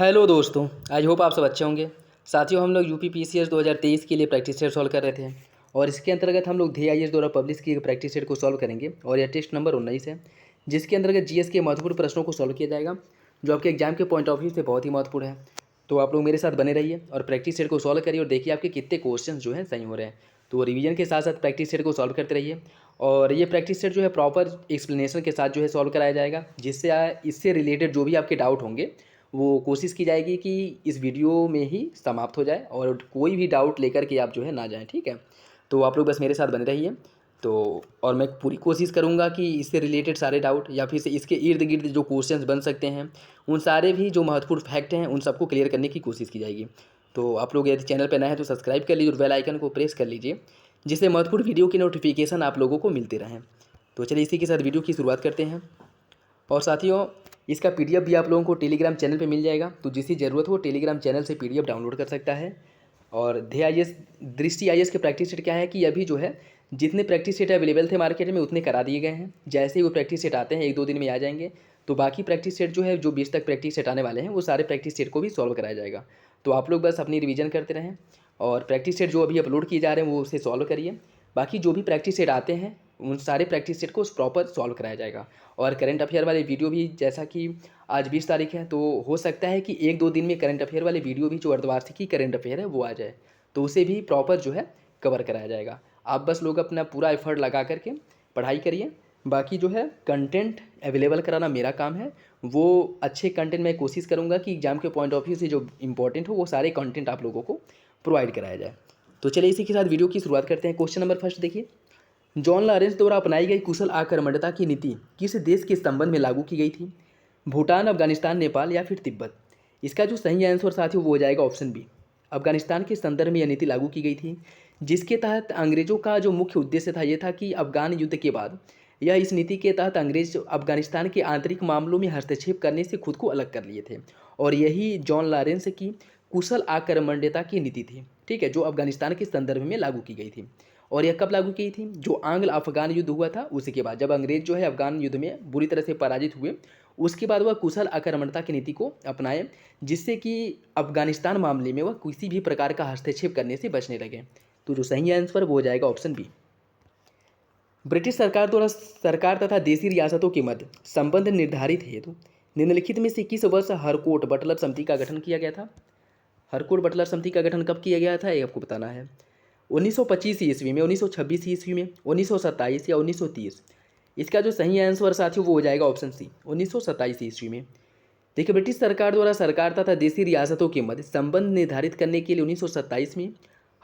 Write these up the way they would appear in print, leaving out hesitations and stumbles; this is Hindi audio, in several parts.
हेलो दोस्तों, आई होप आप सब अच्छे होंगे। साथियों, हम लोग यूपी पीसीएस 2023 के लिए प्रैक्टिस सेट सॉल्व कर रहे थे और इसके अंतर्गत हम लोग ध्येय आईएएस द्वारा पब्लिश किए गए प्रैक्टिस सेट को सॉल्व करेंगे और यह टेस्ट नंबर 19 है, जिसके अंतर्गत जीएस के महत्वपूर्ण प्रश्नों को सॉल्व किया जाएगा, जो आपके एग्जाम के पॉइंट ऑफ व्यू से बहुत ही महत्वपूर्ण है। तो आप लोग मेरे साथ बने रहिए और प्रैक्टिस सेट को सॉल्व करिए और देखिए आपके कितने क्वेश्चन जो हैं सही हो रहे हैं। तो रिवीजन के साथ साथ प्रैक्टिस सेट को सॉल्व करते रहिए और ये प्रैक्टिस सेट जो है प्रॉपर एक्सप्लेनेशन के साथ जो है सॉल्व कराया जाएगा, जिससे इससे रिलेटेड जो भी आपके डाउट होंगे वो कोशिश की जाएगी कि इस वीडियो में ही समाप्त हो जाए और कोई भी डाउट लेकर के आप जो है ना जाएं। ठीक है, तो आप लोग बस मेरे साथ बने रहिए। तो और मैं पूरी कोशिश करूंगा कि इससे रिलेटेड सारे डाउट या फिर से इसके इर्द गिर्द जो क्वेश्चंस बन सकते हैं उन सारे भी जो महत्वपूर्ण फैक्ट हैं उन सबको क्लियर करने की कोशिश की जाएगी। तो आप लोग यदि चैनल पर नए हैं तो सब्सक्राइब कर लीजिए और बेल आइकन को प्रेस कर लीजिए, जिससे महत्वपूर्ण वीडियो की नोटिफिकेशन आप लोगों को मिलते रहें। तो चलिए इसी के साथ वीडियो की शुरुआत करते हैं। और साथियों, इसका पीडीएफ भी आप लोगों को टेलीग्राम चैनल पे मिल जाएगा, तो जिसकी ज़रूरत हो टेलीग्राम चैनल से पीडीएफ डाउनलोड कर सकता है। और ध्येय आईएएस दृष्टि आईएएस के प्रैक्टिस सेट क्या है कि अभी जो है जितने प्रैक्टिस सेट अवेलेबल थे मार्केट में उतने करा दिए गए हैं। जैसे ही वो प्रैक्टिस सेट आते हैं 1-2 दिन में आ जाएंगे, तो बाकी प्रैक्टिस सेट जो है जो 20 तक प्रैक्टिस सेट आने वाले हैं वो सारे प्रैक्टिस सेट को भी सॉल्व कराया जाएगा। तो आप लोग बस अपनी रिवीजन करते रहें और प्रैक्टिस सेट जो अभी अपलोड किए जा रहे हैं वो उसे सॉल्व करिए। बाकी जो भी प्रैक्टिस सेट आते हैं उन सारे प्रैक्टिस सेट को प्रॉपर सॉल्व कराया जाएगा। और करंट अफेयर वाले वीडियो भी, जैसा कि आज 20 तारीख है, तो हो सकता है कि 1-2 दिन में करंट अफेयर वाले वीडियो भी जो अर्धवार्षिकी करंट अफेयर है वो आ जाए, तो उसे भी प्रॉपर जो है कवर कराया जाएगा। आप बस लोग अपना पूरा एफर्ट लगा करके पढ़ाई करिए। बाकी जो है कंटेंट अवेलेबल कराना मेरा काम है, वो अच्छे कंटेंट मैं कोशिश करूँगा कि एग्जाम के पॉइंट ऑफ व्यू से जो इंपॉर्टेंट हो वो सारे कंटेंट आप लोगों को प्रोवाइड कराया जाए। तो चलिए इसी के साथ वीडियो की शुरुआत करते हैं। क्वेश्चन नंबर फर्स्ट देखिए, जॉन लॉरेंस द्वारा अपनाई गई कुशल आक्रामकता की नीति किस देश के संबंध में लागू की गई थी? भूटान, अफगानिस्तान, नेपाल या फिर तिब्बत? इसका जो सही आंसर साथियों वो हो जाएगा ऑप्शन बी। अफगानिस्तान के संदर्भ में यह नीति लागू की गई थी, जिसके तहत अंग्रेजों का जो मुख्य उद्देश्य था ये था कि अफगान युद्ध के बाद यह इस नीति के तहत अंग्रेज अफगानिस्तान के आंतरिक मामलों में हस्तक्षेप करने से खुद को अलग कर लिए थे। और यही जॉन लॉरेंस की कुशल आक्रामकता की नीति थी, ठीक है, जो अफगानिस्तान के संदर्भ में लागू की गई थी। और यह कब लागू की थी? जो आंग्ल अफगान युद्ध हुआ था उसी के बाद, जब अंग्रेज जो है अफगान युद्ध में बुरी तरह से पराजित हुए, उसके बाद वह कुशल आक्रामकता की नीति को अपनाए, जिससे कि अफगानिस्तान मामले में वह किसी भी प्रकार का हस्तक्षेप करने से बचने लगे। तो जो सही आंसर वो हो जाएगा ऑप्शन बी। ब्रिटिश सरकार द्वारा सरकार तथा देशी रियासतों के मध्य संबंध निर्धारित हेतु निम्नलिखित में से किस वर्ष हरकोट बटलर समिति का गठन किया गया था? हरकोट बटलर समिति का गठन कब किया गया था ये आपको बताना है। 1925 ईस्वी में, 1926 ईस्वी में, 1927 या 1930? इसका जो सही आंसर साथियों वो हो जाएगा ऑप्शन सी, 1927 ईस्वी में। देखिए, ब्रिटिश सरकार द्वारा सरकार तथा देशी रियासतों के मध्य संबंध निर्धारित करने के लिए 1927 में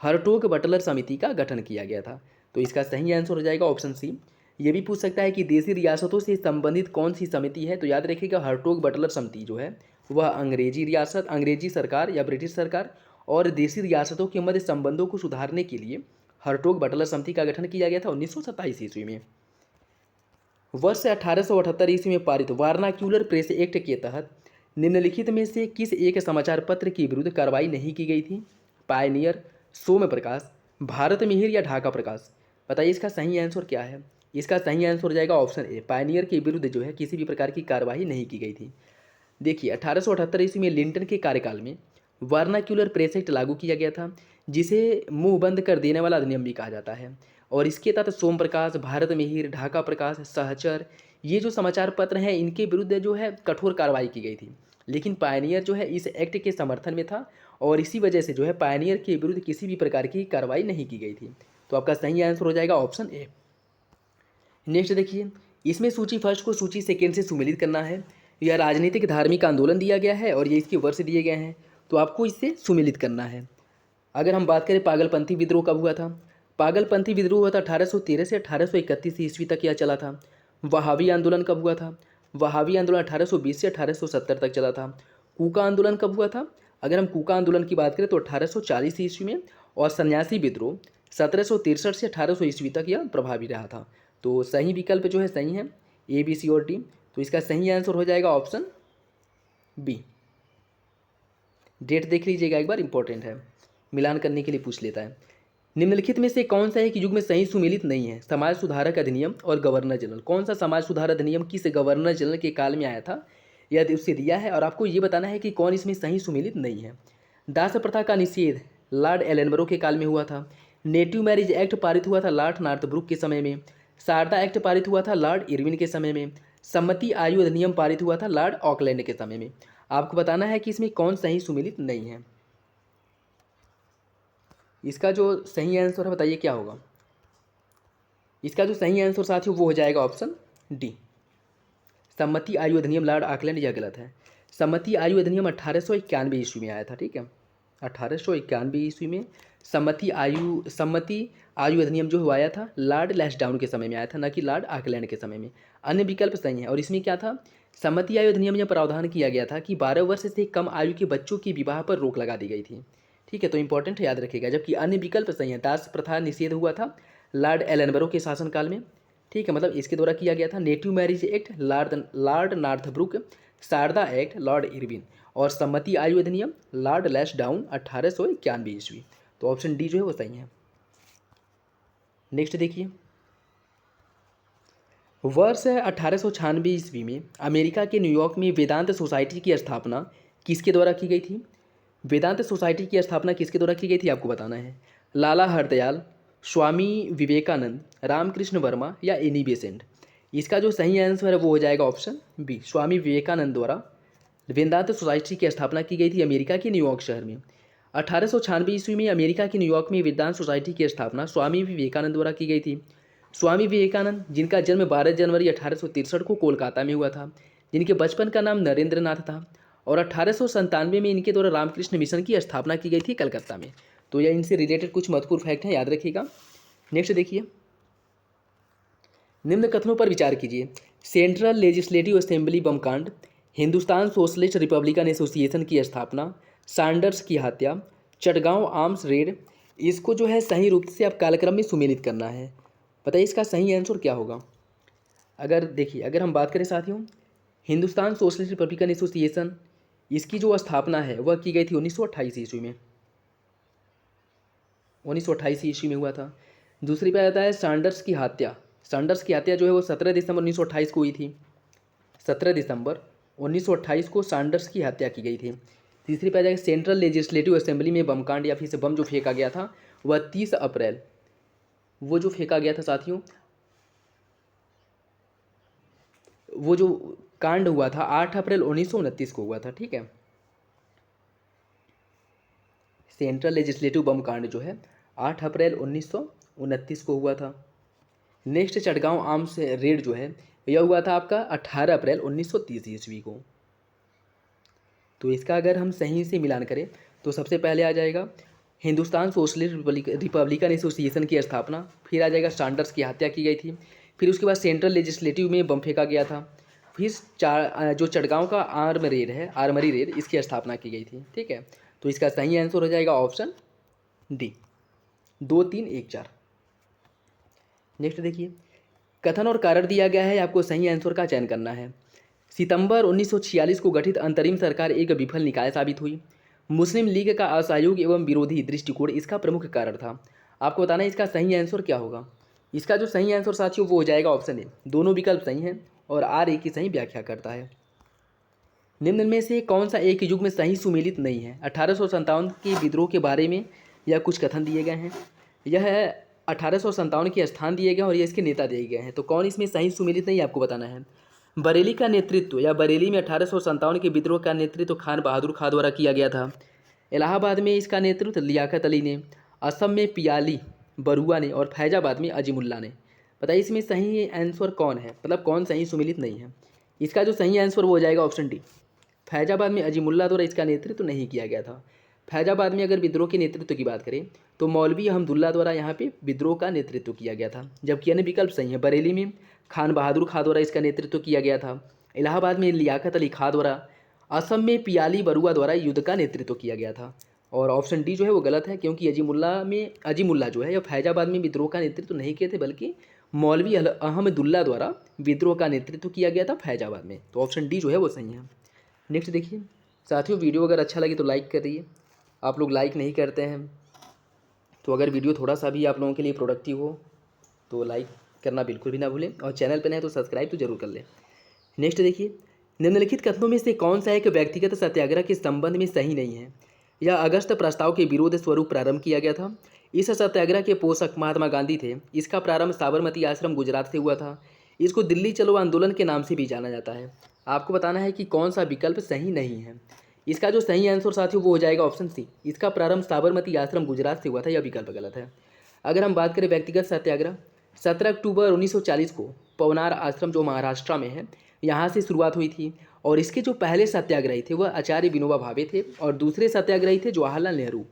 हरटोग बटलर समिति का गठन किया गया था। तो इसका सही आंसर हो जाएगा ऑप्शन सी। ये भी पूछ सकता है कि देशी रियासतों से संबंधित कौन सी समिति है, तो याद रखिएगा हरटोग बटलर समिति जो है वह अंग्रेजी रियासत, अंग्रेजी सरकार या ब्रिटिश सरकार और देशी रियासतों के मध्य संबंधों को सुधारने के लिए हरटोग बटलर समिति का गठन किया गया था 1927 ईस्वी में। वर्ष 1878 ईस्वी में पारित वार्नाक्यूलर प्रेस एक्ट के तहत निम्नलिखित में से किस एक समाचार पत्र के विरुद्ध कार्रवाई नहीं की गई थी? पायनियर, सोम प्रकाश, भारत मिहिर या ढाका प्रकाश? बताइए इसका सही आंसर क्या है। इसका सही आंसर हो जाएगा ऑप्शन ए, पायनियर के विरुद्ध जो है किसी भी प्रकार की कार्रवाई नहीं की गई थी। देखिए, 1878 ईस्वी में लिंटन के कार्यकाल में वर्नाक्यूलर प्रेस एक्ट लागू किया गया था, जिसे मुंह बंद कर देने वाला अधिनियम भी कहा जाता है। और इसके तहत सोम प्रकाश, भारत मिहिर, ढाका प्रकाश, सहचर, ये जो समाचार पत्र हैं इनके विरुद्ध जो है कठोर कार्रवाई की गई थी। लेकिन पायनियर जो है इस एक्ट के समर्थन में था और इसी वजह से जो है पायनियर के विरुद्ध किसी भी प्रकार की कार्रवाई नहीं की गई थी। तो आपका सही आंसर हो जाएगा ऑप्शन ए। नेक्स्ट देखिए, इसमें सूची फर्स्ट को सूची सेकेंड से सुमेलित करना है। यह राजनीतिक धार्मिक आंदोलन दिया गया है और ये इसके वर्ष दिए गए हैं, तो आपको इससे सुमेलित करना है। अगर हम बात करें पागलपंथी विद्रोह कब हुआ था? पागलपंथी विद्रोह हुआ था 1813 से 1831 ईस्वी तक यह चला था। वहाबी आंदोलन कब हुआ था? वहाबी आंदोलन 1820 से 1870 तक चला था। कूका आंदोलन कब हुआ था? अगर हम कूका आंदोलन की बात करें तो 1840 ईस्वी में। और सन्यासी विद्रोह 1763 से 1800 ईस्वी तक यह प्रभावी रहा था। तो सही विकल्प जो है सही है, ए, बी, सी और डी। तो इसका सही आंसर हो जाएगा ऑप्शन बी। डेट देख लीजिएगा एक बार, इंपॉर्टेंट है, मिलान करने के लिए पूछ लेता है। निम्नलिखित में से कौन सा एक युग में सही सुमेलित नहीं है? समाज सुधारक अधिनियम और गवर्नर जनरल। कौन सा समाज सुधार अधिनियम किस गवर्नर जनरल के काल में आया था? यह उससे दिया है और आपको ये बताना है कि कौन इसमें सही सुमेलित नहीं है। दास प्रथा का निषेध लॉर्ड एलनबरो के काल में हुआ था। नेटिव मैरिज एक्ट पारित हुआ था लॉर्ड नॉर्थब्रुक के समय में। शारदा एक्ट पारित हुआ था लॉर्ड इरविन के समय में। सम्मति आयु अधिनियम पारित हुआ था लॉर्ड ऑकलैंड के समय में। आपको बताना है कि इसमें कौन सही सुमेलित नहीं है। इसका जो सही आंसर है बताइए क्या होगा। इसका जो सही आंसर साथियों वो हो जाएगा ऑप्शन डी, सम्मति आयु अधिनियम लॉर्ड ऑकलैंड। यह गलत है। सम्मति आयु अधिनियम 1891 ईस्वी में आया था, ठीक है। 1891 ईस्वी में सम्मति आयु अधिनियम जो आया था लॉर्ड लैंसडाउन के समय में आया था, न कि लॉर्ड ऑकलैंड के समय में। अन्य विकल्प सही है। और इसमें क्या था, सम्मति आयु अधिनियम में प्रावधान किया गया था कि 12 वर्ष से कम आयु के बच्चों की विवाह पर रोक लगा दी गई थी, ठीक है। तो इंपॉर्टेंट है, याद रखिएगा। जबकि अन्य विकल्प सही है। दास प्रथा निषेध हुआ था लॉर्ड एलनबरो के शासनकाल में, ठीक है, मतलब इसके द्वारा किया गया था। Native marriage act Lord Northbrook, Sarda act Lord Irwin और सम्मति आयु अधिनियम लॉर्ड लैंसडाउन 1891 ईस्वी। तो ऑप्शन डी जो है वो सही है। नेक्स्ट देखिए, वर्ष 1896 ईस्वी में अमेरिका के न्यूयॉर्क में वेदांत सोसाइटी की स्थापना किसके द्वारा की गई थी। वेदांत सोसाइटी की स्थापना किसके द्वारा की गई थी आपको बताना है। लाला हरदयाल, स्वामी विवेकानंद, रामकृष्ण वर्मा या एनी बेसेंट। इसका जो सही आंसर है वो हो जाएगा ऑप्शन बी, स्वामी विवेकानंद द्वारा वेदांत सोसाइटी की स्थापना की गई थी अमेरिका के न्यूयॉर्क शहर में। 1896 ईस्वी में अमेरिका के न्यूयॉर्क में वेदांत सोसाइटी की स्थापना स्वामी विवेकानंद द्वारा की गई थी। स्वामी विवेकानंद जिनका जन्म 12 जनवरी 1863 को कोलकाता में हुआ था, जिनके बचपन का नाम नरेंद्र नाथ था, और 1897 में इनके द्वारा रामकृष्ण मिशन की स्थापना की गई थी कलकत्ता में। तो यह इनसे रिलेटेड कुछ महत्वपूर्ण फैक्ट हैं, याद रखिएगा। नेक्स्ट देखिए, निम्न कथनों पर विचार कीजिए। सेंट्रल लेजिस्लेटिव असेंबली बम कांड, हिंदुस्तान सोशलिस्ट रिपब्लिकन एसोसिएशन की स्थापना, सैंडर्स की हत्या, चटगांव आर्म्स रेड। इसको जो है सही रूप से आप कालक्रम में सुमेलित करना है। बताइए इसका सही आंसर क्या होगा। अगर देखिए, अगर हम बात करें साथियों, हिंदुस्तान सोशलिस्ट रिपब्लिकन एसोसिएशन, इसकी जो स्थापना है वह की गई थी 1928 ईस्वी में। 1928 ईस्वी में हुआ था। दूसरी पे आता है सैंडर्स की हत्या। सैंडर्स की हत्या जो है वो 17 दिसंबर 1928 को हुई थी। 17 दिसंबर 1928 को सैंडर्स की हत्या की गई थी। तीसरी पे आ जाएगा सेंट्रल लेजिस्लेटिव असेंबली में बम कांड या फिर से बम जो फेंका गया था वह 30 अप्रैल, वो जो फेंका गया था साथियों, वो जो कांड हुआ था 8 अप्रैल 1929 को हुआ था, ठीक है। सेंट्रल लेजिस्लेटिव बम कांड जो है 8 अप्रैल 1929 को हुआ था। नेक्स्ट चटगांव आर्म्स रेड जो है यह हुआ था आपका 18 अप्रैल 1930 ईस्वी को। तो इसका अगर हम सही से मिलान करें तो सबसे पहले आ जाएगा हिंदुस्तान सोशलिस्ट रिपब्लिकन एसोसिएशन की स्थापना, फिर आ जाएगा सैंडर्स की हत्या की गई थी, फिर उसके बाद सेंट्रल लेजिस्लेटिव में बम फेंका गया था, फिर जो चटगांव का आर्मरी रेड इसकी स्थापना की गई थी, ठीक है। तो इसका सही आंसर हो जाएगा ऑप्शन डी, 2, 3, 1, 4। नेक्स्ट देखिए, कथन और कारण दिया गया है, आपको सही आंसर का चयन करना है। सितंबर 1946 को गठित अंतरिम सरकार एक विफल निकाय साबित हुई। मुस्लिम लीग का असहयोग एवं विरोधी दृष्टिकोण इसका प्रमुख कारण था। आपको बताना है इसका सही आंसर क्या होगा। इसका जो सही आंसर साथियों वो हो जाएगा ऑप्शन ए, दोनों विकल्प सही हैं और आर एक की सही व्याख्या करता है। निम्न में से कौन सा एक युग में सही सुमेलित नहीं है। 1857 के विद्रोह के बारे में यह कुछ कथन दिए गए हैं। यह 1857 के स्थान दिए गए हैं और ये इसके नेता दिए गए हैं। तो कौन इसमें सही सुमेलित नहीं आपको बताना है। बरेली का नेतृत्व या बरेली में 1857 के विद्रोह का नेतृत्व खान बहादुर खां द्वारा किया गया था। इलाहाबाद में इसका नेतृत्व लियाकत अली ने, असम में पियाली बरुआ ने और फैजाबाद में अजीमुल्ला ने। बताइए इसमें सही आंसर कौन है, मतलब कौन सही सुमेलित नहीं है। इसका जो सही आंसर वो हो जाएगा ऑप्शन डी, फैजाबाद में अजीमुल्ला द्वारा इसका नेतृत्व नहीं किया गया था। फैजाबाद में अगर विद्रोह के नेतृत्व की बात करें तो मौलवी अहमदुल्ला द्वारा यहाँ पे विद्रोह का नेतृत्व किया गया था, जबकि अन्य विकल्प सही है। बरेली में खान बहादुर खां द्वारा इसका नेतृत्व किया गया था। इलाहाबाद में लियाकत अली खां द्वारा, असम में पियाली बरुआ द्वारा युद्ध का नेतृत्व किया गया था। और ऑप्शन डी जो है वो गलत है, क्योंकि अजीमुल्ला जो है यह फैजाबाद में विद्रोह का नेतृत्व नहीं किए थे, बल्कि मौलवी अहमदुल्ला द्वारा विद्रोह का नेतृत्व किया गया था फैजाबाद में। तो ऑप्शन डी जो है वो सही है। नेक्स्ट देखिए साथियों, वीडियो अगर अच्छा लगे तो लाइक करिए। आप लोग लाइक नहीं करते हैं, तो अगर वीडियो थोड़ा सा भी आप लोगों के लिए प्रोडक्टिव हो तो लाइक करना बिल्कुल भी ना भूलें, और चैनल पर नहीं तो सब्सक्राइब तो जरूर कर लें। नेक्स्ट देखिए, निम्नलिखित कथनों में से कौन सा एक व्यक्तिगत सत्याग्रह के संबंध में सही नहीं है? यह अगस्त प्रस्ताव के विरोध स्वरूप प्रारंभ किया गया था। इस सत्याग्रह के पोषक महात्मा गांधी थे। इसका प्रारंभ साबरमती आश्रम गुजरात से हुआ था। इसको दिल्ली चलो आंदोलन के नाम से भी जाना जाता है। आपको बताना है कि कौन सा विकल्प सही नहीं है। इसका जो सही आंसर साथियों वो हो जाएगा ऑप्शन सी। इसका प्रारंभ साबरमती आश्रम गुजरात से हुआ था। यह विकल्प गलत है। अगर हम बात करें व्यक्तिगत सत्याग्रह, 17 अक्टूबर 1940 को पवनार आश्रम जो महाराष्ट्र में है यहाँ से शुरुआत हुई थी। और इसके जो पहले सत्याग्रही थे वह आचार्य विनोबा भावे थे और दूसरे सत्याग्रही थे जवाहरलाल नेहरू।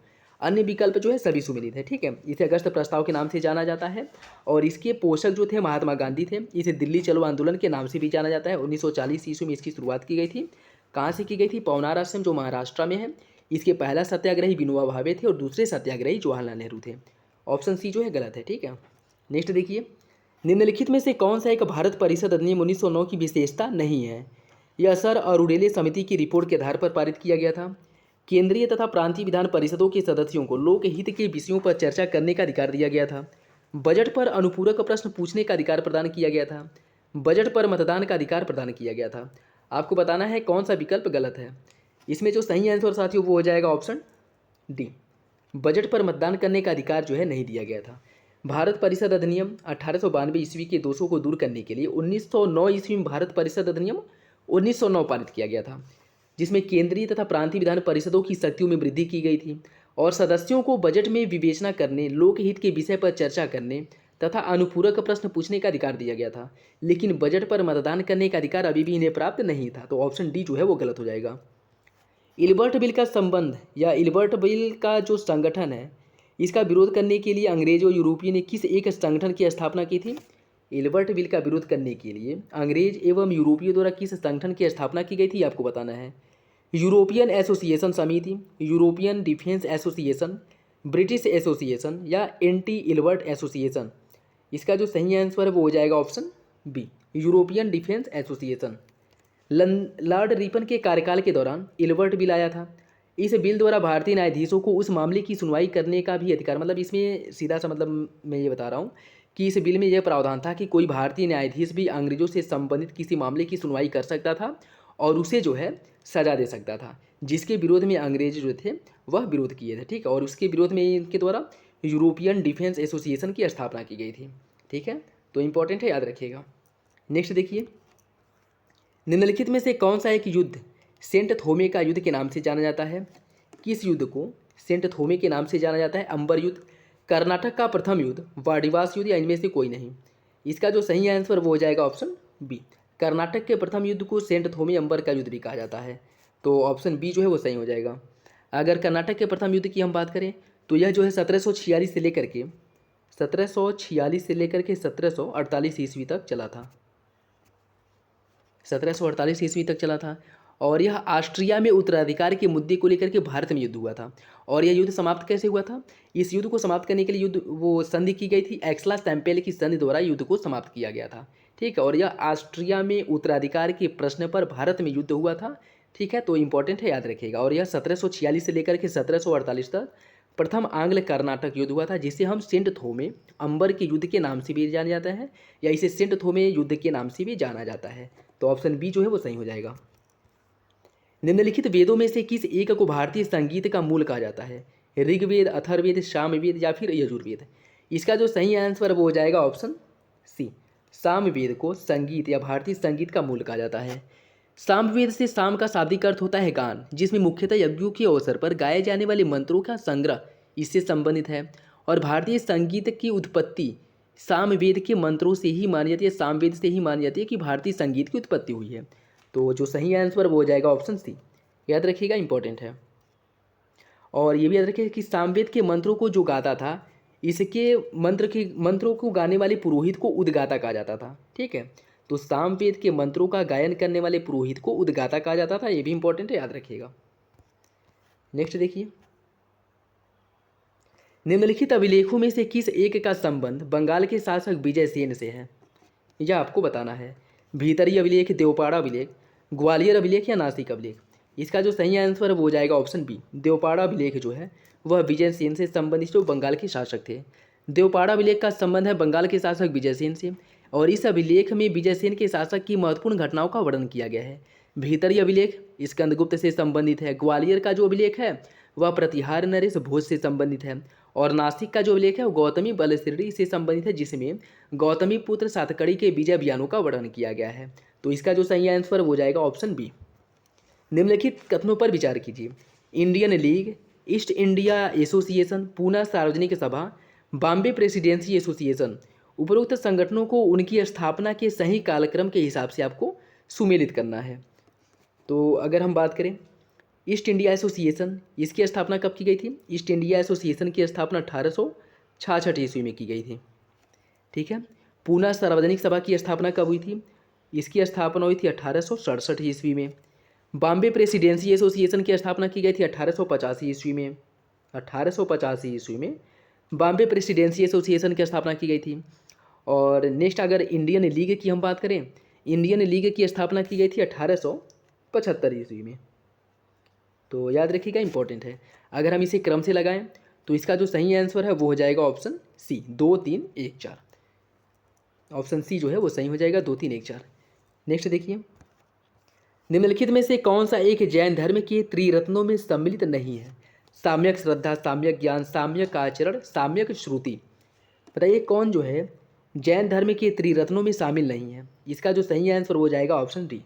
अन्य विकल्प जो है सभी सुमेलित है। ठीक है, इसे अगस्त प्रस्ताव के नाम से जाना जाता है। और इसके पोषक जो थे महात्मा गांधी थे। इसे दिल्ली चलो आंदोलन के नाम से भी जाना जाता है। 1940 ईस्वी में इसकी शुरुआत की गई थी। कहाँ से की गई थी? पवनार आश्रम जो महाराष्ट्र में है। इसके पहला सत्याग्रही विनोबा भावे थे और दूसरे सत्याग्रही जवाहरलाल नेहरू थे। ऑप्शन सी जो है गलत है। ठीक है, नेक्स्ट देखिए, निम्नलिखित में से कौन सा एक भारत परिषद अधिनियम 1909 की विशेषता नहीं है? यह सर अरुडेले समिति की रिपोर्ट के आधार पर पारित किया गया था। केंद्रीय तथा प्रांतीय विधान परिषदों के सदस्यों को लोकहित के विषयों पर चर्चा करने का अधिकार दिया गया था। बजट पर अनुपूरक प्रश्न पूछने का अधिकार प्रदान किया गया था। बजट पर मतदान का अधिकार प्रदान किया गया था। आपको बताना है कौन सा विकल्प गलत है। इसमें जो सही आंसर साथियों वो हो जाएगा ऑप्शन डी। बजट पर मतदान करने का अधिकार जो है नहीं दिया गया था। भारत परिषद अधिनियम 1892 ईस्वी के दोषों को दूर करने के लिए 1909 ईस्वी में भारत परिषद अधिनियम 1909 पारित किया गया था, जिसमें केंद्रीय तथा प्रांतीय विधान परिषदों की शक्तियों में वृद्धि की गई थी और सदस्यों को बजट में विवेचना करने, लोकहित के विषय पर चर्चा करने तथा अनुपूरक प्रश्न पूछने का अधिकार दिया गया था। लेकिन बजट पर मतदान करने का अधिकार अभी भी इन्हें प्राप्त नहीं था। तो ऑप्शन डी जो है वो गलत हो जाएगा। इल्बर्ट बिल का संबंध या इल्बर्ट बिल का जो संगठन है, इसका विरोध करने के लिए अंग्रेज और यूरोपीय ने किस एक संगठन की स्थापना की थी? इल्बर्ट बिल का विरोध करने के लिए अंग्रेज एवं यूरोपीय द्वारा किस संगठन की स्थापना की गई थी आपको बताना है। यूरोपियन एसोसिएशन समिति, European defence association, British association या एंटी इल्बर्ट एसोसिएशन। इसका जो सही आंसर है वो हो जाएगा option B, European defence association. Lord Ripon के कार्यकाल के दौरान इल्बर्ट बिल आया था। इस बिल द्वारा भारतीय न्यायाधीशों को उस मामले की सुनवाई करने का भी अधिकार, मतलब इसमें सीधा सा मतलब मैं ये बता रहा हूँ कि इस बिल में यह प्रावधान था कि कोई भारतीय न्यायाधीश भी अंग्रेजों से संबंधित किसी मामले की सुनवाई कर सकता था और उसे जो है सजा दे सकता था, जिसके विरोध में अंग्रेज जो थे वह विरोध किए थे। ठीक है, और उसके विरोध में इनके द्वारा यूरोपियन डिफेंस एसोसिएशन की स्थापना की गई थी। ठीक है, तो इंपॉर्टेंट है, याद रखिएगा। नेक्स्ट देखिए, निम्नलिखित में से कौन सा एक युद्ध सेंट थोमे का युद्ध के नाम से जाना जाता है? किस युद्ध को सेंट थोमे के नाम से जाना जाता है? अंबर युद्ध, कर्नाटक का प्रथम युद्ध, वाडिवास युद्ध या इनमें से कोई नहीं। इसका जो सही आंसर वो हो जाएगा ऑप्शन बी। कर्नाटक के प्रथम युद्ध को सेंट थोमे अंबर का युद्ध भी कहा जाता है। तो ऑप्शन बी जो है वो सही हो जाएगा। अगर कर्नाटक के प्रथम युद्ध की हम बात करें तो यह जो है 1746 से लेकर के 1748 ईस्वी तक चला था। 1748 ईस्वी तक चला था और यह ऑस्ट्रिया में उत्तराधिकार के मुद्दे को लेकर के भारत में युद्ध हुआ था। और यह युद्ध समाप्त कैसे हुआ था? इस युद्ध को समाप्त करने के लिए युद्ध वो संधि की गई थी, एक्सला सैम्पेल की संधि द्वारा युद्ध को समाप्त किया गया था। ठीक है, और यह ऑस्ट्रिया में उत्तराधिकार के प्रश्न पर भारत में युद्ध हुआ था। ठीक है, तो इंपॉर्टेंट है, याद रखिएगा। और यह 1746 से लेकर के 1748 तक प्रथम आंग्ल कर्नाटक युद्ध हुआ था, जिसे हम सेंट थोमे अंबर के युद्ध के नाम से भी जाना जाता है या इसे सेंट थोमे युद्ध के नाम से भी जाना जाता है। तो ऑप्शन बी जो है वो सही हो जाएगा। निम्नलिखित वेदों में से किस एक को भारतीय संगीत का मूल कहा जाता है? ऋग्वेद, अथर्ववेद, सामवेद या फिर यजुर्वेद? इसका जो सही आंसर वो हो जाएगा ऑप्शन सी। सामवेद को संगीत या भारतीय संगीत का मूल कहा जाता है। सामवेद से साम का शाब्दिक अर्थ होता है गान, जिसमें मुख्यतः यज्ञों के अवसर पर गाए जाने वाले मंत्रों का संग्रह इससे संबंधित है। और भारतीय संगीत की उत्पत्ति सामवेद के मंत्रों से ही मानी जाती है, सामवेद से ही मानी जाती है कि भारतीय संगीत की उत्पत्ति हुई है। तो जो सही आंसर वो हो जाएगा ऑप्शन सी, याद रखिएगा, इंपॉर्टेंट है। और ये भी याद रखिएगा कि सामवेद के मंत्रों को जो गाता था, इसके मंत्रों को गाने वाले पुरोहित को उद्गाता कहा जाता था। ठीक है, तो सामवेद के मंत्रों का गायन करने वाले पुरोहित को उद्गाता कहा जाता था। ये भी इंपॉर्टेंट है, याद रखिएगा। नेक्स्ट देखिए, निम्नलिखित अभिलेखों में से किस एक का संबंध बंगाल के शासक विजयसेन से है? यह आपको बताना है। भीतरी अभिलेख, देवपाड़ा अभिलेख, ग्वालियर अभिलेख या नासिक अभिलेख? इसका जो सही आंसर है वो हो जाएगा ऑप्शन बी। देवपाड़ा अभिलेख जो है वह विजयसेन से संबंधित जो बंगाल के शासक थे। देवपाड़ा अभिलेख का संबंध है बंगाल के शासक विजयसेन से और इस अभिलेख में विजयसेन के शासक की महत्वपूर्ण घटनाओं का वर्णन किया गया है, भीतरी अभिलेख स्कंदगुप्त से संबंधित है। ग्वालियर का जो अभिलेख है वह प्रतिहार नरेश भोज से संबंधित है। और नासिक का जो अभिलेख है वो गौतमी बलश्रेणी से संबंधित है, जिसमें गौतमी पुत्र सातकड़ी के विजय अभियानों का वर्णन किया गया है। तो इसका जो सही आंसर हो जाएगा ऑप्शन बी। निम्नलिखित कथनों पर विचार कीजिए। Indian league, east India association, Poona सार्वजनिक सभा, बॉम्बे प्रेसिडेंसी एसोसिएशन, उपरोक्त संगठनों को उनकी स्थापना के सही कालक्रम के हिसाब से आपको सुमेलित करना है। तो अगर हम बात करें ईस्ट इंडिया एसोसिएशन, इसकी स्थापना कब की गई थी? ईस्ट इंडिया एसोसिएशन की स्थापना 1866 ईस्वी में की गई थी। ठीक है। पूना सार्वजनिक सभा की स्थापना कब हुई थी? इसकी स्थापना हुई थी 1867 ईस्वी में। बॉम्बे प्रेसिडेंसी एसोसिएशन की स्थापना की गई थी 1885 ईस्वी में। 1885 ईस्वी में बॉम्बे प्रेसिडेंसी एसोसिएशन की स्थापना की गई थी। और नेक्स्ट अगर इंडियन लीग की हम बात करें, इंडियन लीग की स्थापना की गई थी 1875 ईस्वी में। तो याद रखिएगा, इंपॉर्टेंट है। अगर हम इसे क्रम से लगाएं तो इसका जो सही आंसर है वो हो जाएगा ऑप्शन सी, 2 3 1 4। ऑप्शन सी जो है वो सही हो जाएगा, 2 3 1 4। नेक्स्ट देखिए, निम्नलिखित में से कौन सा एक जैन धर्म के त्रिरत्नों में सम्मिलित नहीं है? साम्यक श्रद्धा, साम्यक ज्ञान, साम्यक आचरण, साम्यक श्रुति। बताइए कौन जो है जैन धर्म के त्रिरत्नों में शामिल नहीं है? इसका जो सही आंसर हो जाएगा ऑप्शन डी।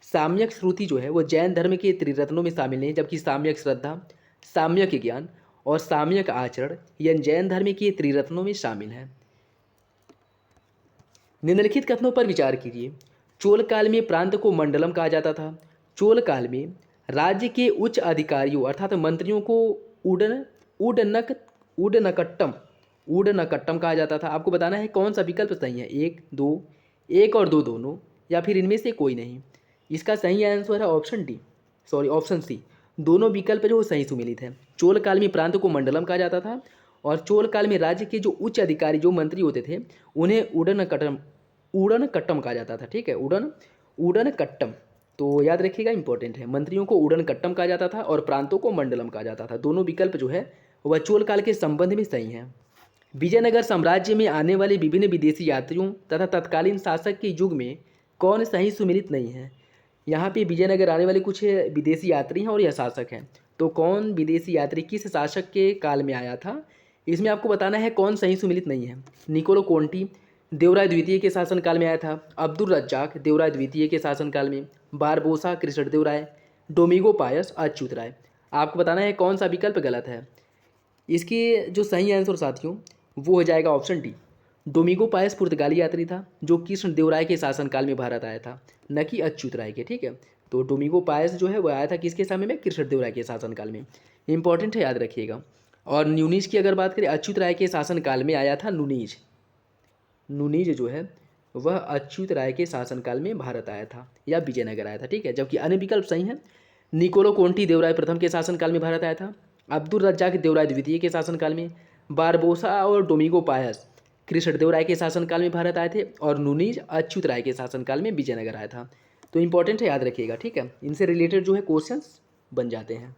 साम्यक श्रुति जो है वो जैन धर्म के त्रिरत्नों में शामिल नहीं है, जबकि साम्यक श्रद्धा, साम्यक ज्ञान और साम्यक आचरण यह जैन धर्म के त्रिरत्नों में शामिल है। निम्नलिखित कथनों पर विचार कीजिए। चोल काल में प्रांत को मंडलम कहा जाता था। चोल काल में राज्य के उच्च अधिकारियों अर्थात मंत्रियों को उडनकट्टम कहा जाता था। आपको बताना है कौन सा विकल्प सही है, 1 2, 1 और 2 दोनों, या फिर इनमें से कोई नहीं। इसका सही आंसर है ऑप्शन सी। दोनों विकल्प जो सही सुमेलित है। चोल काल में प्रांत को मंडलम कहा जाता था और चोल काल में राज्य के जो उच्च अधिकारी जो मंत्री होते थे उन्हें उड़नकट्टम कहा जाता था। ठीक है, उड़नकट्टम। तो याद रखिएगा, इंपॉर्टेंट है। मंत्रियों को उड़नकट्टम कहा जाता था और प्रांतों को मंडलम कहा जाता था। दोनों विकल्प जो है वह चोल काल के संबंध में सही है। विजयनगर साम्राज्य में आने वाले विभिन्न विदेशी यात्रियों तथा तत्कालीन शासक के युग में कौन सही सुमेलित नहीं है? यहाँ पे विजयनगर आने वाले कुछ विदेशी यात्री हैं और यह शासक हैं। तो कौन विदेशी यात्री किस शासक के काल में आया था, इसमें आपको बताना है कौन सही सुमेलित नहीं है। निकोलो कोंटी देवराय द्वितीय के शासनकाल में आया था। अब्दुल रज्जाक देवराय द्वितीय के शासनकाल में। बारबोसा कृष्णदेव राय, डोमिगो पायस अच्युत राय। आपको बताना है कौन सा विकल्प गलत है। इसके जो सही आंसर साथियों वो हो जाएगा ऑप्शन डी। डोमिगो पायस पुर्तगाली यात्री था जो कृष्णदेव राय के शासनकाल में भारत आया था, न कि अच्युत राय के। ठीक है, तो डोमिगो पायस जो है वो आया था किसके समय में? कृष्णदेव राय के शासनकाल में। इंपॉर्टेंट है, याद रखिएगा। और न्यूनीज की अगर बात करें, अच्युत राय के शासनकाल में आया था नुनीज जो है वह अच्युत राय के शासनकाल में भारत आया था या विजयनगर आया था। ठीक है, जबकि अन्य विकल्प सही हैं। निकोलो कोंटी देवराय प्रथम के शासनकाल में भारत आया था। अब्दुल रज्जाक देवराय द्वितीय के शासनकाल में। बारबोसा और डोमिगो पायस कृष्णदेव राय के शासनकाल में भारत आए थे। और नुनीज अच्युत राय के शासनकाल में विजयनगर आया था। तो इंपॉर्टेंट है, याद रखिएगा। ठीक है, इनसे रिलेटेड जो है क्वेश्चंस बन जाते हैं।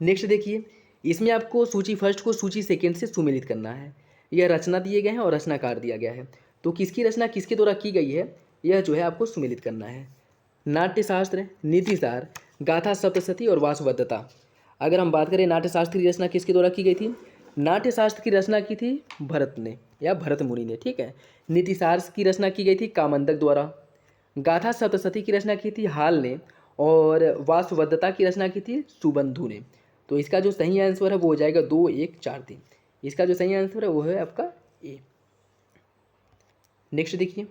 नेक्स्ट देखिए, इसमें आपको सूची फर्स्ट को सूची सेकेंड से सुमेलित करना है। यह रचना दिए गए हैं और रचनाकार दिया गया है। तो किसकी रचना किसके द्वारा की गई है यह जो है आपको सुमेलित करना है। नाट्यशास्त्र, नीतिसार, गाथा सप्तशती और वासवदत्ता। अगर हम बात करें नाट्यशास्त्र की रचना किसके द्वारा की गई थी? नाट्यशास्त्र की रचना की थी भरत ने या भरत मुनि ने। ठीक है, नीतिसार की रचना की गई थी कामंदक द्वारा। गाथा सप्तशती की रचना की थी हाल ने। और वासवदत्ता की रचना की थी सुबंधु ने। तो इसका जो सही आंसर है वो हो जाएगा 2 1 4 3। इसका जो सही आंसर है वो है आपका ए। नेक्स्ट देखिए,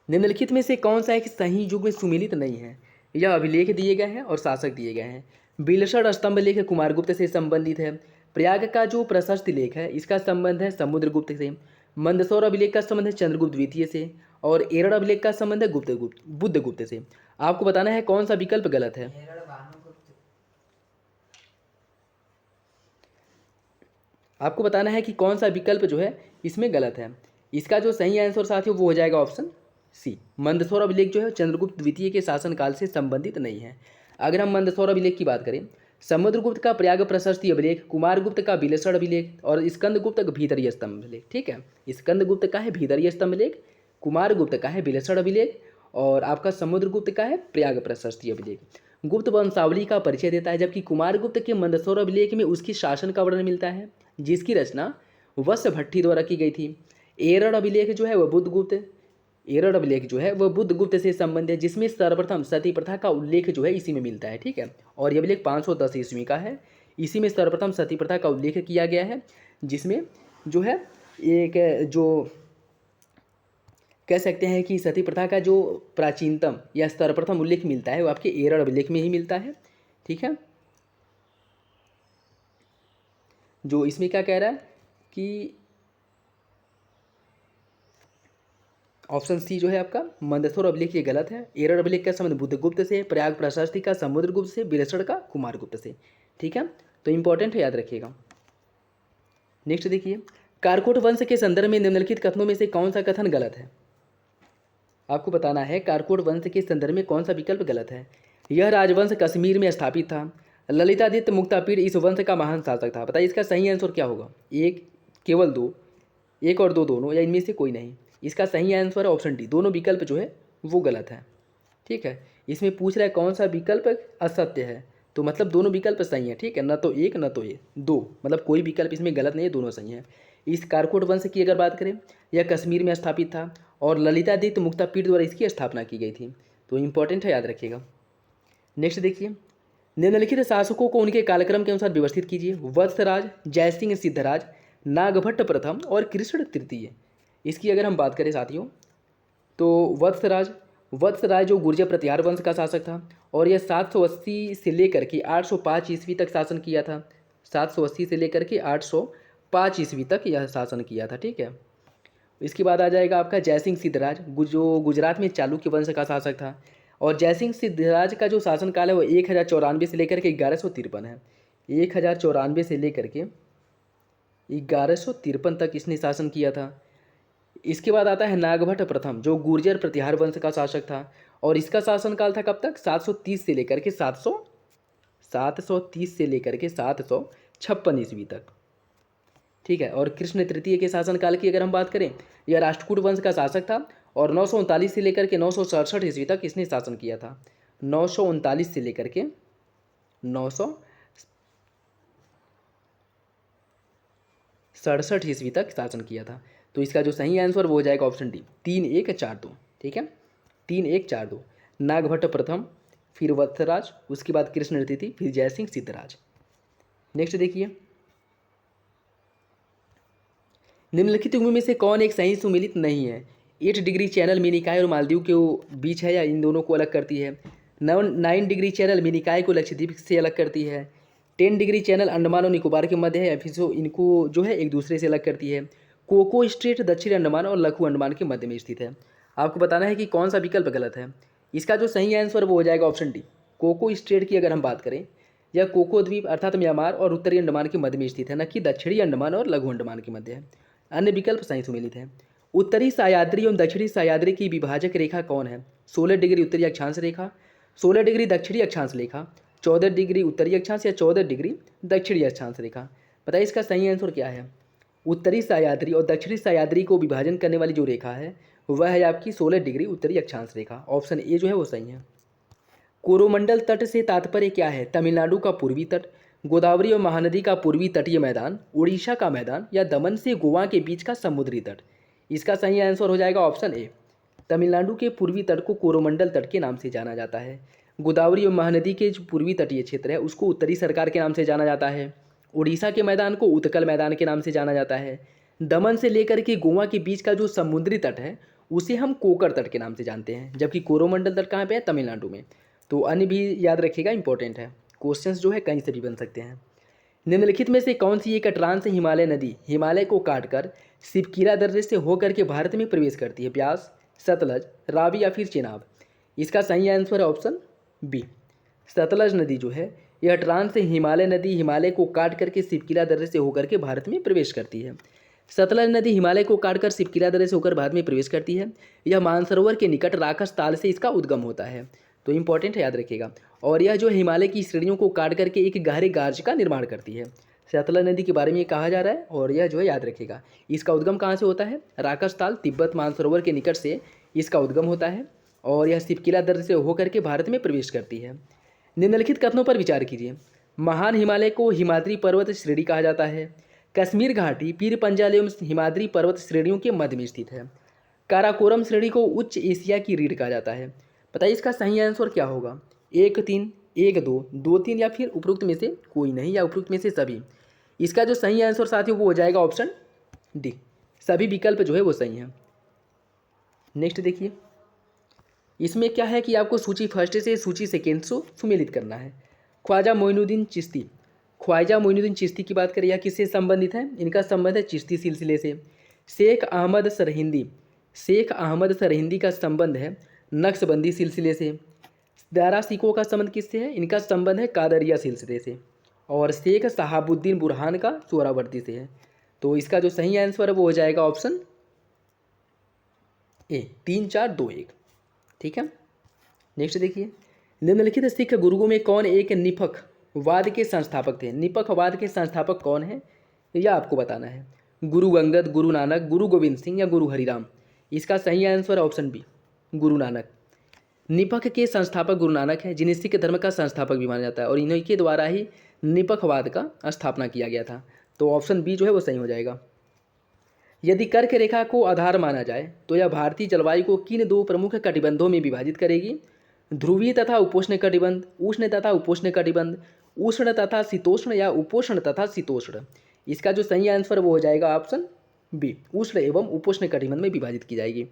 निम्नलिखित में से कौन सा एक सही युग में सुमेलित नहीं है? यह अभिलेख दिए गए हैं और शासक दिए गए हैं। बिलसड़ स्तंभ लेख कुमारगुप्त से संबंधित है। प्रयाग का जो प्रशस्त लेख है इसका संबंध है समुद्रगुप्त से। मंदसौर अभिलेख का संबंध है चंद्रगुप्त द्वितीय से। और एरड़ अभिलेख का संबंध है बुद्धगुप्त से। आपको बताना है कौन सा विकल्प गलत है। आपको बताना है कि कौन सा विकल्प जो है इसमें गलत है। इसका जो सही आंसर साथियों वो हो जाएगा ऑप्शन सी। मंदसौर अभिलेख जो है चंद्रगुप्त द्वितीय के शासनकाल से संबंधित नहीं है। अगर हम मंदसौर अभिलेख की बात करें, समुद्रगुप्त का प्रयाग प्रशस्ति अभिलेख, कुमारगुप्त का बिलसड़ अभिलेख और स्कंदगुप्त का भीतरी स्तंभ अभिलेख। ठीक है, स्कंदगुप्त का है भीतरी स्तंभ लेख, कुमारगुप्त का है बिलसड़ अभिलेख और आपका समुद्रगुप्त का है प्रयाग प्रशस्ति अभिलेख। गुप्त वंशावली का परिचय देता है, जबकि कुमारगुप्त के मंदसौर अभिलेख में उसकी शासन का वर्णन मिलता है, जिसकी रचना वत्स भट्टी द्वारा की गई थी। एरड़ अभिलेख जो है वह बुद्धगुप्त एरड़ अभिलेख जो है वह बुद्धगुप्त से संबंधित है, जिसमें सर्वप्रथम सती प्रथा का उल्लेख जो है इसी में मिलता है। ठीक है, और यह अभिलेख 510 ईस्वी का है। इसी में सर्वप्रथम सती प्रथा का उल्लेख किया गया है, जिसमें जो है एक जो कह सकते हैं कि सती प्रथा का जो प्राचीनतम या सर्वप्रथम उल्लेख मिलता है वो आपके एरड़ अभिलेख में ही मिलता है। ठीक है, जो इसमें क्या कह रहा है कि ऑप्शन सी जो है आपका मंदसौर अभिलेख ये गलत है। एरड़ अभिलेख का संबंध बुद्धगुप्त से, प्रयाग प्रशस्ति का समुद्रगुप्त से, विरेचन का कुमारगुप्त से। ठीक है, तो इंपॉर्टेंट है, याद रखिएगा। नेक्स्ट देखिए, कारकोट वंश के संदर्भ में निम्नलिखित कथनों में से कौन सा कथन गलत है? आपको बताना है कारकोट वंश के संदर्भ में कौन सा विकल्प गलत है। यह राजवंश कश्मीर में स्थापित था। ललितादित्य मुक्तापीड़ इस वंश का महान शासक था। बताइए इसका सही आंसर क्या होगा? एक, केवल दो, एक और दो दोनों, या इनमें से कोई नहीं? इसका सही आंसर है ऑप्शन डी, दोनों विकल्प जो है वो गलत है। ठीक है, इसमें पूछ रहा है कौन सा विकल्प असत्य है, तो मतलब दोनों विकल्प सही है। ठीक है, न तो एक न तो ये दो, मतलब कोई विकल्प इसमें गलत नहीं है, दोनों सही है। इस कारकोट वंश की अगर बात करें, यह कश्मीर में स्थापित था और ललितादित्य मुक्तापीड़ द्वारा इसकी स्थापना की गई थी। तो इंपॉर्टेंट है, याद रखिएगा। नेक्स्ट देखिए, निम्नलिखित शासकों को उनके कालक्रम के अनुसार व्यवस्थित कीजिए। वत्सराज, जयसिंह सिद्धराज, नागभट्ट प्रथम और कृष्ण तृतीय। इसकी अगर हम बात करें साथियों, तो वत्सराज जो गुर्जर प्रतिहार वंश का शासक था और यह 780 से लेकर के 805 ईस्वी तक शासन किया था। 780 से लेकर के 805 ईस्वी तक यह शासन किया था। ठीक है, इसके बाद आ जाएगा आपका जयसिंह सिद्धराज, जो गुजरात में चालुक्य वंश का शासक था। और जयसिंह सिद्धराज का जो शासनकाल है वो 1094 से लेकर के 1153 है। 1094 से लेकर के 1153 तक इसने शासन किया था। इसके बाद आता है नागभट्ट प्रथम, जो गुर्जर प्रतिहार वंश का शासक था और इसका शासनकाल था कब तक? 730 से लेकर के 730 से लेकर के 756 ईस्वी तक। ठीक है, और कृष्ण तृतीय के शासनकाल की अगर हम बात करें, यह राष्ट्रकूट वंश का शासक था और 939 से लेकर के 967 ईस्वी तक इसने शासन किया था। 939 से लेकर के 967 ईस्वी तक शासन किया था। तो इसका जो सही आंसर वो हो जाएगा ऑप्शन डी, 3142। ठीक है, 3142। नागभट्ट प्रथम, फिर वत्सराज, उसके बाद कृष्ण तृतीय, फिर जयसिंह सिद्धराज। नेक्स्ट देखिए, निम्नलिखित में से कौन एक सही सुमेलित नहीं है? 8 डिग्री चैनल मेनिकाय और मालदीव के बीच है या इन दोनों को अलग करती है? 9 डिग्री चैनल मेनिकाय को लक्षद्वीप से अलग करती है? 10 डिग्री चैनल अंडमान और निकोबार के मध्य है या फिर इनको जो है एक दूसरे से अलग करती है? कोको स्ट्रेट दक्षिण अंडमान और लघु अंडमान के मध्य में स्थित है। आपको बताना है कि कौन सा विकल्प गलत है। इसका जो सही आंसर वो हो जाएगा ऑप्शन डी, कोको स्ट्रेट की अगर हम बात करें, यह कोको द्वीप अर्थात म्यांमार और उत्तरी अंडमान के मध्य में स्थित है, न कि दक्षिणी अंडमान और लघु अंडमान के मध्य है। अन्य विकल्प सही सुमेलित है। उत्तरी सह्याद्री एवं दक्षिणी सह्याद्री की विभाजक रेखा कौन है? 16 डिग्री उत्तरी अक्षांश रेखा, 16 डिग्री दक्षिणी अक्षांश रेखा, 14 डिग्री उत्तरी अक्षांश या 14 डिग्री दक्षिणी अक्षांश रेखा। बताइए इसका सही आंसर क्या है? उत्तरी सह्याद्री और दक्षिणी सह्याद्री को विभाजन करने वाली जो रेखा है वह है आपकी 16 डिग्री उत्तरी अक्षांश रेखा। ऑप्शन ए जो है वो सही है। कोरोमंडल तट से तात्पर्य क्या है? तमिलनाडु का पूर्वी तट, गोदावरी और महानदी का पूर्वी तटीय मैदान, उड़ीसा का मैदान या दमन से गोवा के बीच का समुद्री तट। इसका सही आंसर हो जाएगा ऑप्शन ए, तमिलनाडु के पूर्वी तट को कोरोमंडल तट के नाम से जाना जाता है। गोदावरी और महानदी के जो पूर्वी तटीय क्षेत्र है उसको उत्तरी सरकार के नाम से जाना जाता है। उड़ीसा के मैदान को उत्कल मैदान के नाम से जाना जाता है। दमन से लेकर के गोवा के बीच का जो समुद्री तट है उसे हम कोकर तट के नाम से जानते हैं, जबकि कोरोमंडल तट कहाँ पे है? तमिलनाडु में। तो अन्य भी याद रखिएगा, इंपॉर्टेंट है। क्वेश्चंस जो है कहीं से भी बन सकते हैं। निम्नलिखित में से कौन सी एक ट्रांस हिमालय नदी हिमालय को काटकर सिपकीरा दर्रे से होकर के भारत में प्रवेश करती है? ब्यास, सतलज, रावी या फिर चेनाब। इसका सही आंसर है ऑप्शन बी, सतलज नदी जो है यह ट्रांस हिमालय नदी हिमालय को काट करके सिपकीरा दर्रे से होकर के भारत में प्रवेश करती है। सतलज नदी हिमालय को काटकर सिपकीरा दर्रे से होकर भारत में प्रवेश करती है। यह मानसरोवर के निकट राकस ताल से इसका उद्गम होता है। तो इंपॉर्टेंट है, याद रखिएगा। और यह जो हिमालय की श्रेणियों को काट करके एक गहरे गार्ज का निर्माण करती है। सतलज नदी के बारे में कहा जा रहा है और यह जो है याद रखिएगा। इसका उद्गम कहाँ से होता है? राकस ताल तिब्बत मानसरोवर के निकट से इसका उद्गम होता है और यह सिपकिला दर्रे से होकर के भारत में प्रवेश करती है। निम्नलिखित कथनों पर विचार कीजिए। महान हिमालय को हिमाद्री पर्वत श्रेणी कहा जाता है। कश्मीर घाटी पीर पंजाल एवं हिमाद्री पर्वत श्रेणियों के मध्य में स्थित है। काराकोरम श्रेणी को उच्च एशिया की रीढ़ कहा जाता है। बताइए इसका सही आंसर क्या होगा? 1 3, 1 2, 2 3 या फिर उपरोक्त में से कोई नहीं या उपरोक्त में से सभी। इसका जो सही आंसर साथियों वो हो जाएगा ऑप्शन डी, सभी विकल्प जो है वो सही हैं। नेक्स्ट देखिए, इसमें क्या है कि आपको सूची फर्स्ट से सूची सेकेंड से सुमेलित करना है। ख्वाजा मोइनुद्दीन चिश्ती, ख्वाजा मोइनुद्दीन चिश्ती की बात करें, यह किससे संबंधित है? इनका संबंध है चिश्ती सिलसिले से। शेख अहमद सरहिंदी, शेख अहमद सरहिंदी का संबंध है नक्शबंदी सिलसिले से। दारा सिकों का संबंध किससे है? इनका संबंध है कादरिया सिलसिले से। और शेख शहाबुद्दीन बुरहान का सोहरावर्दी से है। तो इसका जो सही आंसर है वो हो जाएगा ऑप्शन ए, 3 4 2 1। ठीक है, नेक्स्ट देखिए, निम्नलिखित सिख गुरुओं में कौन एक निपख वाद के संस्थापक थे? निपख वाद के संस्थापक कौन है यह आपको बताना है। गुरु अंगद, गुरु नानक, गुरु गोविंद सिंह या गुरु हरिराम? इसका सही आंसर है ऑप्शन बी, गुरु नानक। निपख के संस्थापक गुरु नानक हैं, जिन्हें सिख धर्म का संस्थापक भी माना जाता है और इन्हीं के द्वारा ही निपखवाद का स्थापना किया गया था। तो ऑप्शन बी जो है वो सही हो जाएगा। यदि कर्क रेखा को आधार माना जाए तो यह भारतीय जलवायु को किन 2 प्रमुख कटिबंधों में विभाजित करेगी? ध्रुवीय तथा उपोष्ण कटिबंध, उष्ण तथा उपोष्ण कटिबंध, उष्ण तथा शीतोष्ण या उपोष्ण तथा शीतोष्ण? इसका जो सही आंसर वो हो जाएगा ऑप्शन बी, उष्ण एवं उपोष्ण कटिबंध में विभाजित की जाएगी।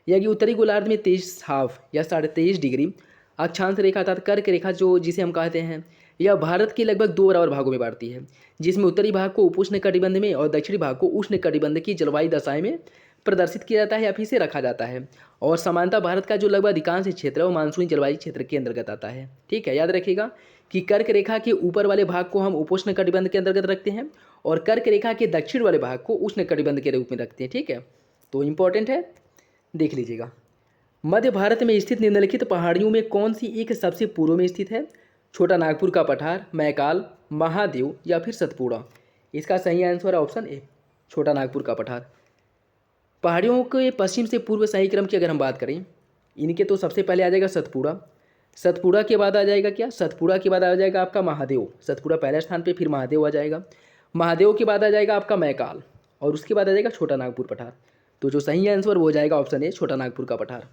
यदि उत्तरी गोलार्ध में 23.5 या 23.5 डिग्री अक्षांश रेखा अर्थात कर्क रेखा जो जिसे हम कहते हैं, यह भारत के लगभग 2 बराबर भागों में बांटती है, जिसमें उत्तरी भाग को उपोष्ण कटिबंध में और दक्षिणी भाग को उष्ण कटिबंध की जलवायु दशाएं में प्रदर्शित किया जाता है या फिर इसे रखा जाता है। और समानता भारत का जो लगभग अधिकांश क्षेत्र है वो मानसूनी जलवायु क्षेत्र के अंतर्गत आता है। ठीक है, याद रखिएगा कि कर्क रेखा के ऊपर वाले भाग को हम उपोष्ण कटिबंध के अंतर्गत रखते हैं और कर्क रेखा के दक्षिण वाले भाग को उष्ण कटिबंध के रूप में रखते हैं। ठीक है, तो इंपॉर्टेंट है, देख लीजिएगा। मध्य भारत में स्थित निम्नलिखित पहाड़ियों में कौन सी एक सबसे पूर्व में स्थित है? छोटा नागपुर का पठार, मैकाल, महादेव या फिर सतपुड़ा? इसका सही आंसर है ऑप्शन ए, छोटा नागपुर का पठार। पहाड़ियों के पश्चिम से पूर्व सही क्रम की अगर हम बात करें, इनके तो सबसे पहले आ जाएगा सतपुड़ा, सतपुड़ा के बाद आ जाएगा क्या? सतपुड़ा के बाद आ जाएगा आपका महादेव, सतपुड़ा पहले स्थान पे, फिर महादेव आ जाएगा, महादेव के बाद आ जाएगा आपका मैकाल और उसके बाद आ जाएगा छोटा नागपुर पठार। तो जो सही आंसर वो हो जाएगा ऑप्शन ए, छोटा नागपुर का पठार।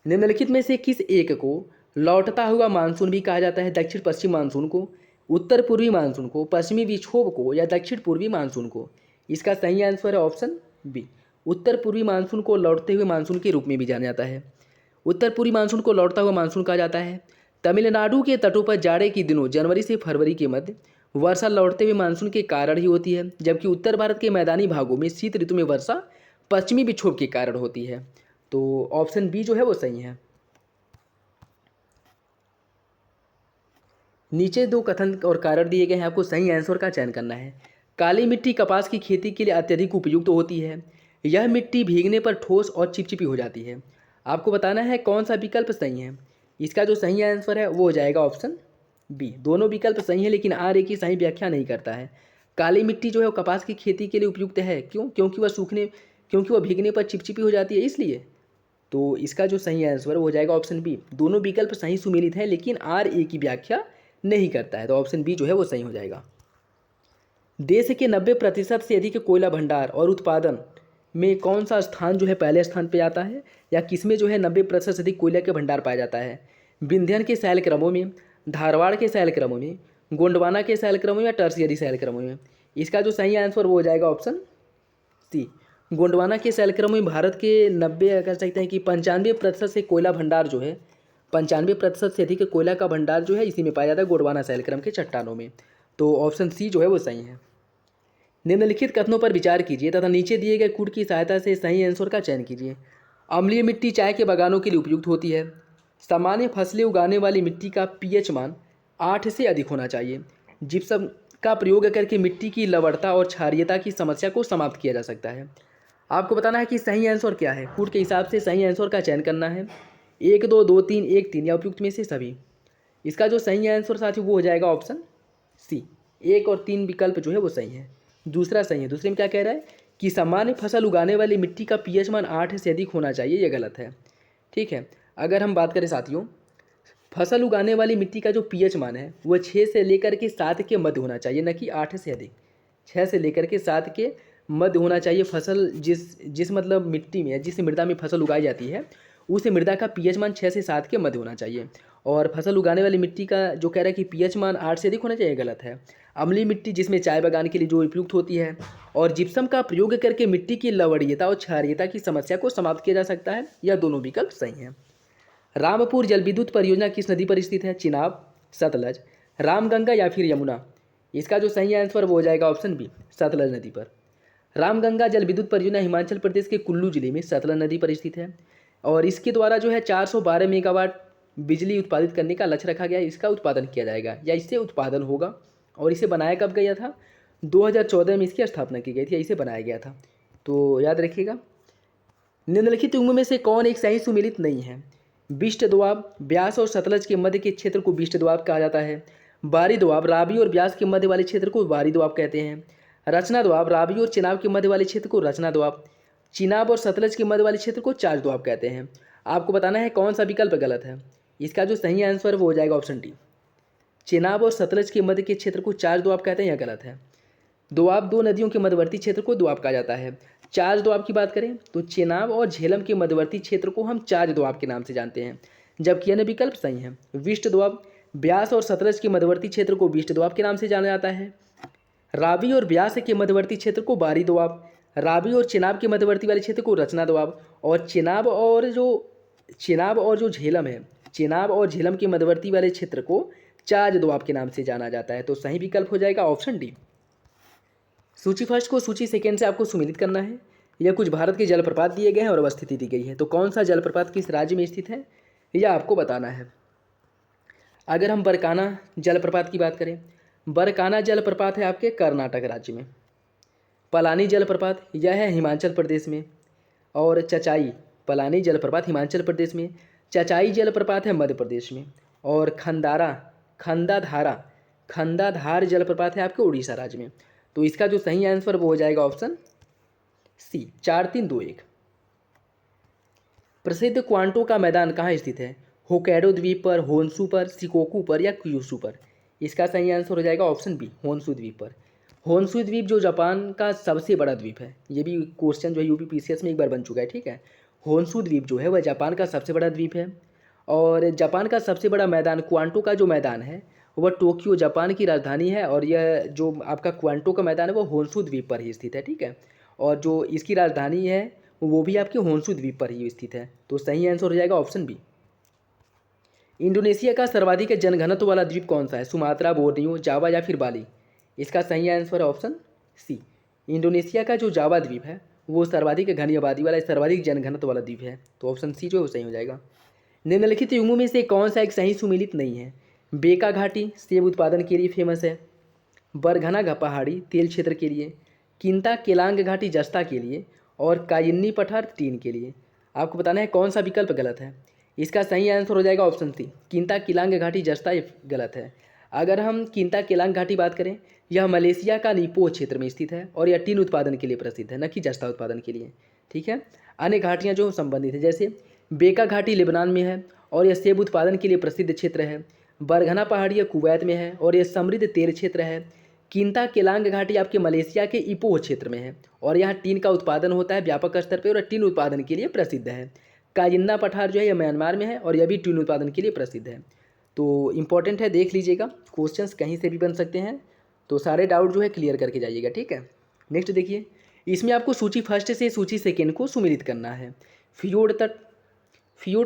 निम्नलिखित में से किस एक को लौटता हुआ मानसून भी कहा जाता है? दक्षिण पश्चिम मानसून को, उत्तर पूर्वी मानसून को, पश्चिमी विक्षोभ को या दक्षिण पूर्वी मानसून को? इसका सही आंसर है ऑप्शन बी, उत्तर पूर्वी मानसून को लौटते हुए मानसून के रूप में भी जाना जाता है। उत्तर पूर्वी मानसून को लौटता हुआ मानसून कहा जाता है। तमिलनाडु के तटों पर जाड़े के दिनों जनवरी से फरवरी के मध्य वर्षा लौटते हुए मानसून के कारण ही होती है, जबकि उत्तर भारत के मैदानी भागों में शीत ऋतु में वर्षा पश्चिमी विक्षोभ के कारण होती है। तो ऑप्शन बी जो है वो सही है। नीचे 2 कथन और कारण दिए गए हैं, आपको सही आंसर का चयन करना है। काली मिट्टी कपास की खेती के लिए अत्यधिक उपयुक्त होती है। यह मिट्टी भीगने पर ठोस और चिपचिपी हो जाती है। आपको बताना है कौन सा विकल्प सही है। इसका जो सही आंसर है वो हो जाएगा ऑप्शन बी। दोनों विकल्प सही है लेकिन आर एक की सही व्याख्या नहीं करता है। काली मिट्टी जो है वो कपास की खेती के लिए उपयुक्त है, क्यों? क्योंकि वह भीगने पर चिपचिपी हो जाती है, इसलिए। तो इसका जो सही आंसर हो जाएगा ऑप्शन बी। दोनों विकल्प सही सुमेलित हैं लेकिन आर ए की व्याख्या नहीं करता है, तो ऑप्शन बी जो है वो सही हो जाएगा। देश के 90% से अधिक कोयला भंडार और उत्पादन में कौन सा स्थान जो है पहले स्थान पे आता है, या किसमें जो है 90% से अधिक कोयला के भंडार पाया जाता है? विंध्यन के शैल क्रमों में, धारवाड़ के शैल क्रमों में, गोंडवाना के शैल क्रमों में या टर्शियरी शैल क्रमों में? इसका जो सही आंसर वो हो जाएगा ऑप्शन सी। गोंडवाना के शैल क्रमों में भारत के 90 कह सकते हैं कि 95% से कोयला भंडार जो है, 95% से अधिक कोयला का भंडार जो है इसी में पाया जाता है, गोंडवाना शैल क्रम के चट्टानों में। तो ऑप्शन सी जो है वो सही है। निम्नलिखित कथनों पर विचार कीजिए तथा नीचे दिए गए कूट की सहायता से सही आंसर का चयन कीजिए। अम्लीय मिट्टी चाय के बागानों के लिए उपयुक्त होती है। सामान्य फसलें उगाने वाली मिट्टी का पीएच मान 8 से अधिक होना चाहिए। जिप्सम का प्रयोग करके मिट्टी की लवणता और क्षारीयता की समस्या को समाप्त किया जा सकता है। आपको बताना है कि सही आंसर क्या है। कूट के हिसाब से सही आंसर का चयन करना है। 1 2 2 3 1 3 या उपयुक्त में से सभी। इसका जो सही आंसर साथी वो हो जाएगा ऑप्शन सी। 1 और 3 विकल्प जो है वो सही है, दूसरा सही है। दूसरे में क्या कह रहा है कि सामान्य फसल उगाने वाली मिट्टी का पीएच मान 8 से अधिक होना चाहिए, यह गलत है। ठीक है। अगर हम बात करें साथियों, फसल उगाने वाली मिट्टी का जो पीएच मान है वह 6 से लेकर के 7 के मध्य होना चाहिए, न कि 8 से अधिक। 6 से लेकर के 7 के मध्य होना चाहिए फसल जिस जिस मतलब मिट्टी में, जिस मृदा में फसल उगाई जाती है, उस मृदा का पीएच मान 6 से 7 के मध्य होना चाहिए। और फसल उगाने वाली मिट्टी का जो कह रहा है कि पीएच मान 8 से अधिक होना चाहिए, गलत है। अम्लीय मिट्टी जिसमें चाय बागान के लिए जो उपयुक्त होती है, और जिप्सम का प्रयोग करके मिट्टी की लवणीयता और क्षारीयता की समस्या को समाप्त किया जा सकता है, यह दोनों विकल्प सही हैं। रामपुर जल विद्युत परियोजना किस नदी पर स्थित है? चिनाब, सतलज, रामगंगा या फिर यमुना? इसका जो सही आंसर वो हो जाएगा ऑप्शन बी, सतलज नदी पर। रामगंगा जल विद्युत परियोजना हिमाचल प्रदेश के कुल्लू जिले में सतलज नदी पर स्थित है, और इसके द्वारा जो है 412 मेगावाट बिजली उत्पादित करने का लक्ष्य रखा गया है। इसका उत्पादन किया जाएगा या इससे उत्पादन होगा। और इसे बनाया कब गया था? 2014 में इसकी स्थापना की गई थी, इसे बनाया गया था, तो याद रखिएगा। निम्नलिखित युग्म में से कौन एक सही सुमेलित नहीं है? बिष्ट दोआब, ब्यास और सतलज के मध्य के क्षेत्र को बिष्ट दोआब कहा जाता है। बारी दोआब, रावी और ब्यास के मध्य वाले क्षेत्र को बारी दोआब कहते हैं। रचना दोआब, रावी और चिनाब के मध्य वाले क्षेत्र को रचना दोआब। चिनाब और सतलज के मध्य वाले क्षेत्र को चाच दोआब कहते हैं। आपको बताना है कौन सा विकल्प गलत है। इसका जो सही आंसर वो हो जाएगा ऑप्शन डी, चिनाब और सतलज के मध्य के क्षेत्र को चाच दोआब कहते हैं, यह गलत है। दोआब दो नदियों के मध्यवर्ती क्षेत्र को दोआब कहा जाता है। चाच दोआब की बात करें तो चेनाब और झेलम के मध्यवर्ती क्षेत्र को हम चाच दोआब के नाम से जानते हैं, जबकि अन्य विकल्प सही हैं। विष्ट दोआब, ब्यास और सतलज के मध्यवर्ती क्षेत्र को विष्ट दोआब के नाम से जाना जाता है। रावी और ब्यास के मध्यवर्ती क्षेत्र को बारी दोआब, रावी और चेनाब के मध्यवर्ती वाले क्षेत्र को रचना दोआब, और चेनाब और जो झेलम है, चेनाब और झेलम के मध्यवर्ती वाले क्षेत्र को चाच दोआब के नाम से जाना जाता है। तो सही विकल्प हो जाएगा ऑप्शन डी। सूची फर्स्ट को सूची सेकेंड से आपको सुमेलित करना है। यह कुछ भारत के जलप्रपात दिए गए हैं और अवस्थिति दी गई है, तो कौन सा जलप्रपात किस राज्य में स्थित है यह आपको बताना है। अगर हम बरकाना जलप्रपात की बात करें, बरकाना जलप्रपात है आपके कर्नाटक राज्य में। पलानी जलप्रपात यह है हिमाचल प्रदेश में, और चचाई, पलानी जलप्रपात हिमाचल प्रदेश में, चचाई जलप्रपात है मध्य प्रदेश में, और खंडाधार जलप्रपात है आपके उड़ीसा राज्य में। तो इसका जो सही आंसर वो हो जाएगा ऑप्शन सी, 4321। प्रसिद्ध क्वांटो का मैदान कहाँ स्थित है? होकैडो द्वीप पर, होन्शू पर, शिकोकू पर या क्यूशू पर? इसका सही आंसर हो जाएगा ऑप्शन बी, होन्शू द्वीप पर। होन्शू द्वीप जो जापान का सबसे बड़ा द्वीप है, ये भी क्वेश्चन जो है यूपी पीसीएस में एक बार बन चुका है, ठीक है। होन्शू द्वीप जो है वह जापान का सबसे बड़ा द्वीप है, और जापान का सबसे बड़ा मैदान क्वांटो का जो मैदान है वह टोक्यो जापान की राजधानी है, और यह जो आपका क्वांटो का मैदान है वो होन्शू द्वीप पर ही स्थित है, ठीक है। और जो इसकी राजधानी है वो भी आपके होन्शू द्वीप पर ही स्थित है। तो सही आंसर हो जाएगा ऑप्शन बी। इंडोनेशिया का सर्वाधिक जनघनत्व वाला द्वीप कौन सा है? सुमात्रा, बोर्नियो, जावा या फिर बाली? इसका सही आंसर है ऑप्शन सी, इंडोनेशिया का जो जावा द्वीप है वो सर्वाधिक घनी आबादी वाला, सर्वाधिक जनघनत्व वाला द्वीप है। तो ऑप्शन सी जो है वो सही हो जाएगा। निम्नलिखित युग्मों में से कौन सा एक सही सुमेलित नहीं है? बेका घाटी सेब उत्पादन के लिए फेमस है, बरघना पहाड़ी तेल क्षेत्र के लिए, किंता केलांग घाटी जस्ता के लिए, और कायिन्नी पठार टीन के लिए? आपको बताना है कौन सा विकल्प गलत है। इसका सही आंसर हो जाएगा ऑप्शन सी, किंता केलांग घाटी जस्ता, ये गलत है। अगर हम किंता केलांग घाटी बात करें, यह मलेशिया का नीपोह क्षेत्र में स्थित है, और यह टीन उत्पादन के लिए प्रसिद्ध है, न कि जस्ता उत्पादन के लिए, ठीक है। अन्य घाटियाँ जो संबंधित है, जैसे बेका घाटी लेबनान में है और यह सेब उत्पादन के लिए प्रसिद्ध क्षेत्र है। बरघना पहाड़ी यह कुवैत में है और यह समृद्ध तेल क्षेत्र है। किंता केलांग घाटी आपके मलेशिया के इपोह क्षेत्र में है, और यहाँ टीन का उत्पादन होता है व्यापक स्तर पर, और टीन उत्पादन के लिए प्रसिद्ध है। कायिन्ना पठार जो है यह म्यांमार में है, और यह भी टीन उत्पादन के लिए प्रसिद्ध है। तो इंपॉर्टेंट है, देख लीजिएगा, क्वेश्चंस कहीं से भी बन सकते हैं, तो सारे डाउट जो है क्लियर करके जाइएगा, ठीक है। नेक्स्ट देखिए, इसमें आपको सूची फर्स्ट से सूची सेकेंड को सुमेलित करना है। फियोर्ड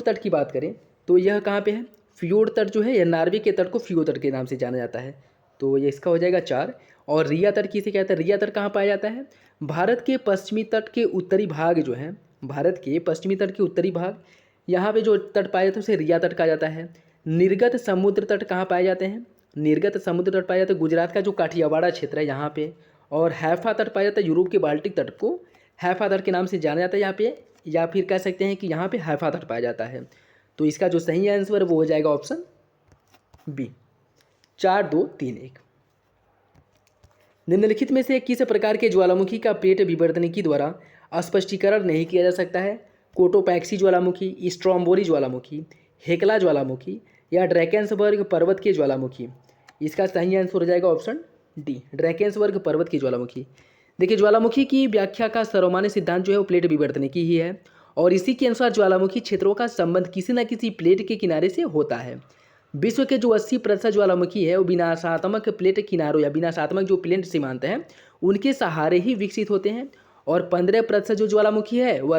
तट की बात करें तो यह कहाँ पे है? फियोर्ड तट जो है यह नॉर्वे के तट को फियोर्ड तट के नाम से जाना जाता है, तो ये इसका हो जाएगा 4। और रिया तट किसे कहते हैं? रिया तट कहाँ पाया जाता है? भारत के पश्चिमी तट के उत्तरी भाग जो है, भारत के पश्चिमी तट के उत्तरी भाग, यहाँ पे जो तट पाया जाता है उसे रिया तट कहा जाता है। निर्गत समुद्र तट कहाँ पाए जाते हैं? निर्गत समुद्र तट पाया जाता है गुजरात का जो काठियावाड़ा क्षेत्र है यहाँ पे। और हैफा तट पाया जाता है यूरोप के बाल्टिक तट को हैफा तट के नाम से जाना जाता है यहाँ पे, या फिर कह सकते हैं कि यहाँ पे हैफा तट पाया जाता है। तो इसका जो सही आंसर वो हो जाएगा ऑप्शन बी, 4231। निम्नलिखित में से किस प्रकार के ज्वालामुखी का पेट विवर्तनिकी द्वारा स्पष्टीकरण नहीं किया जा सकता है? कोटोपैक्सी ज्वालामुखी, स्ट्रॉम्बोरी ज्वालामुखी, हेकला ज्वालामुखी या ड्रैकेंसबर्ग पर्वत के ज्वालामुखी? इसका सही आंसर हो जाएगा ऑप्शन डी, ड्रैकेंसबर्ग पर्वत की ज्वालामुखी। देखिए, ज्वालामुखी की व्याख्या का सर्वमान्य सिद्धांत जो है वो प्लेट विवर्तन की ही है, और इसी के अनुसार ज्वालामुखी क्षेत्रों का संबंध किसी न किसी प्लेट के किनारे से होता है। विश्व के जो 80% ज्वालामुखी है वो विनाशात्मक प्लेट किनारों या विनाशात्मक जो प्लेट सीमांत हैं उनके सहारे ही विकसित होते हैं, और 15% जो ज्वालामुखी है वह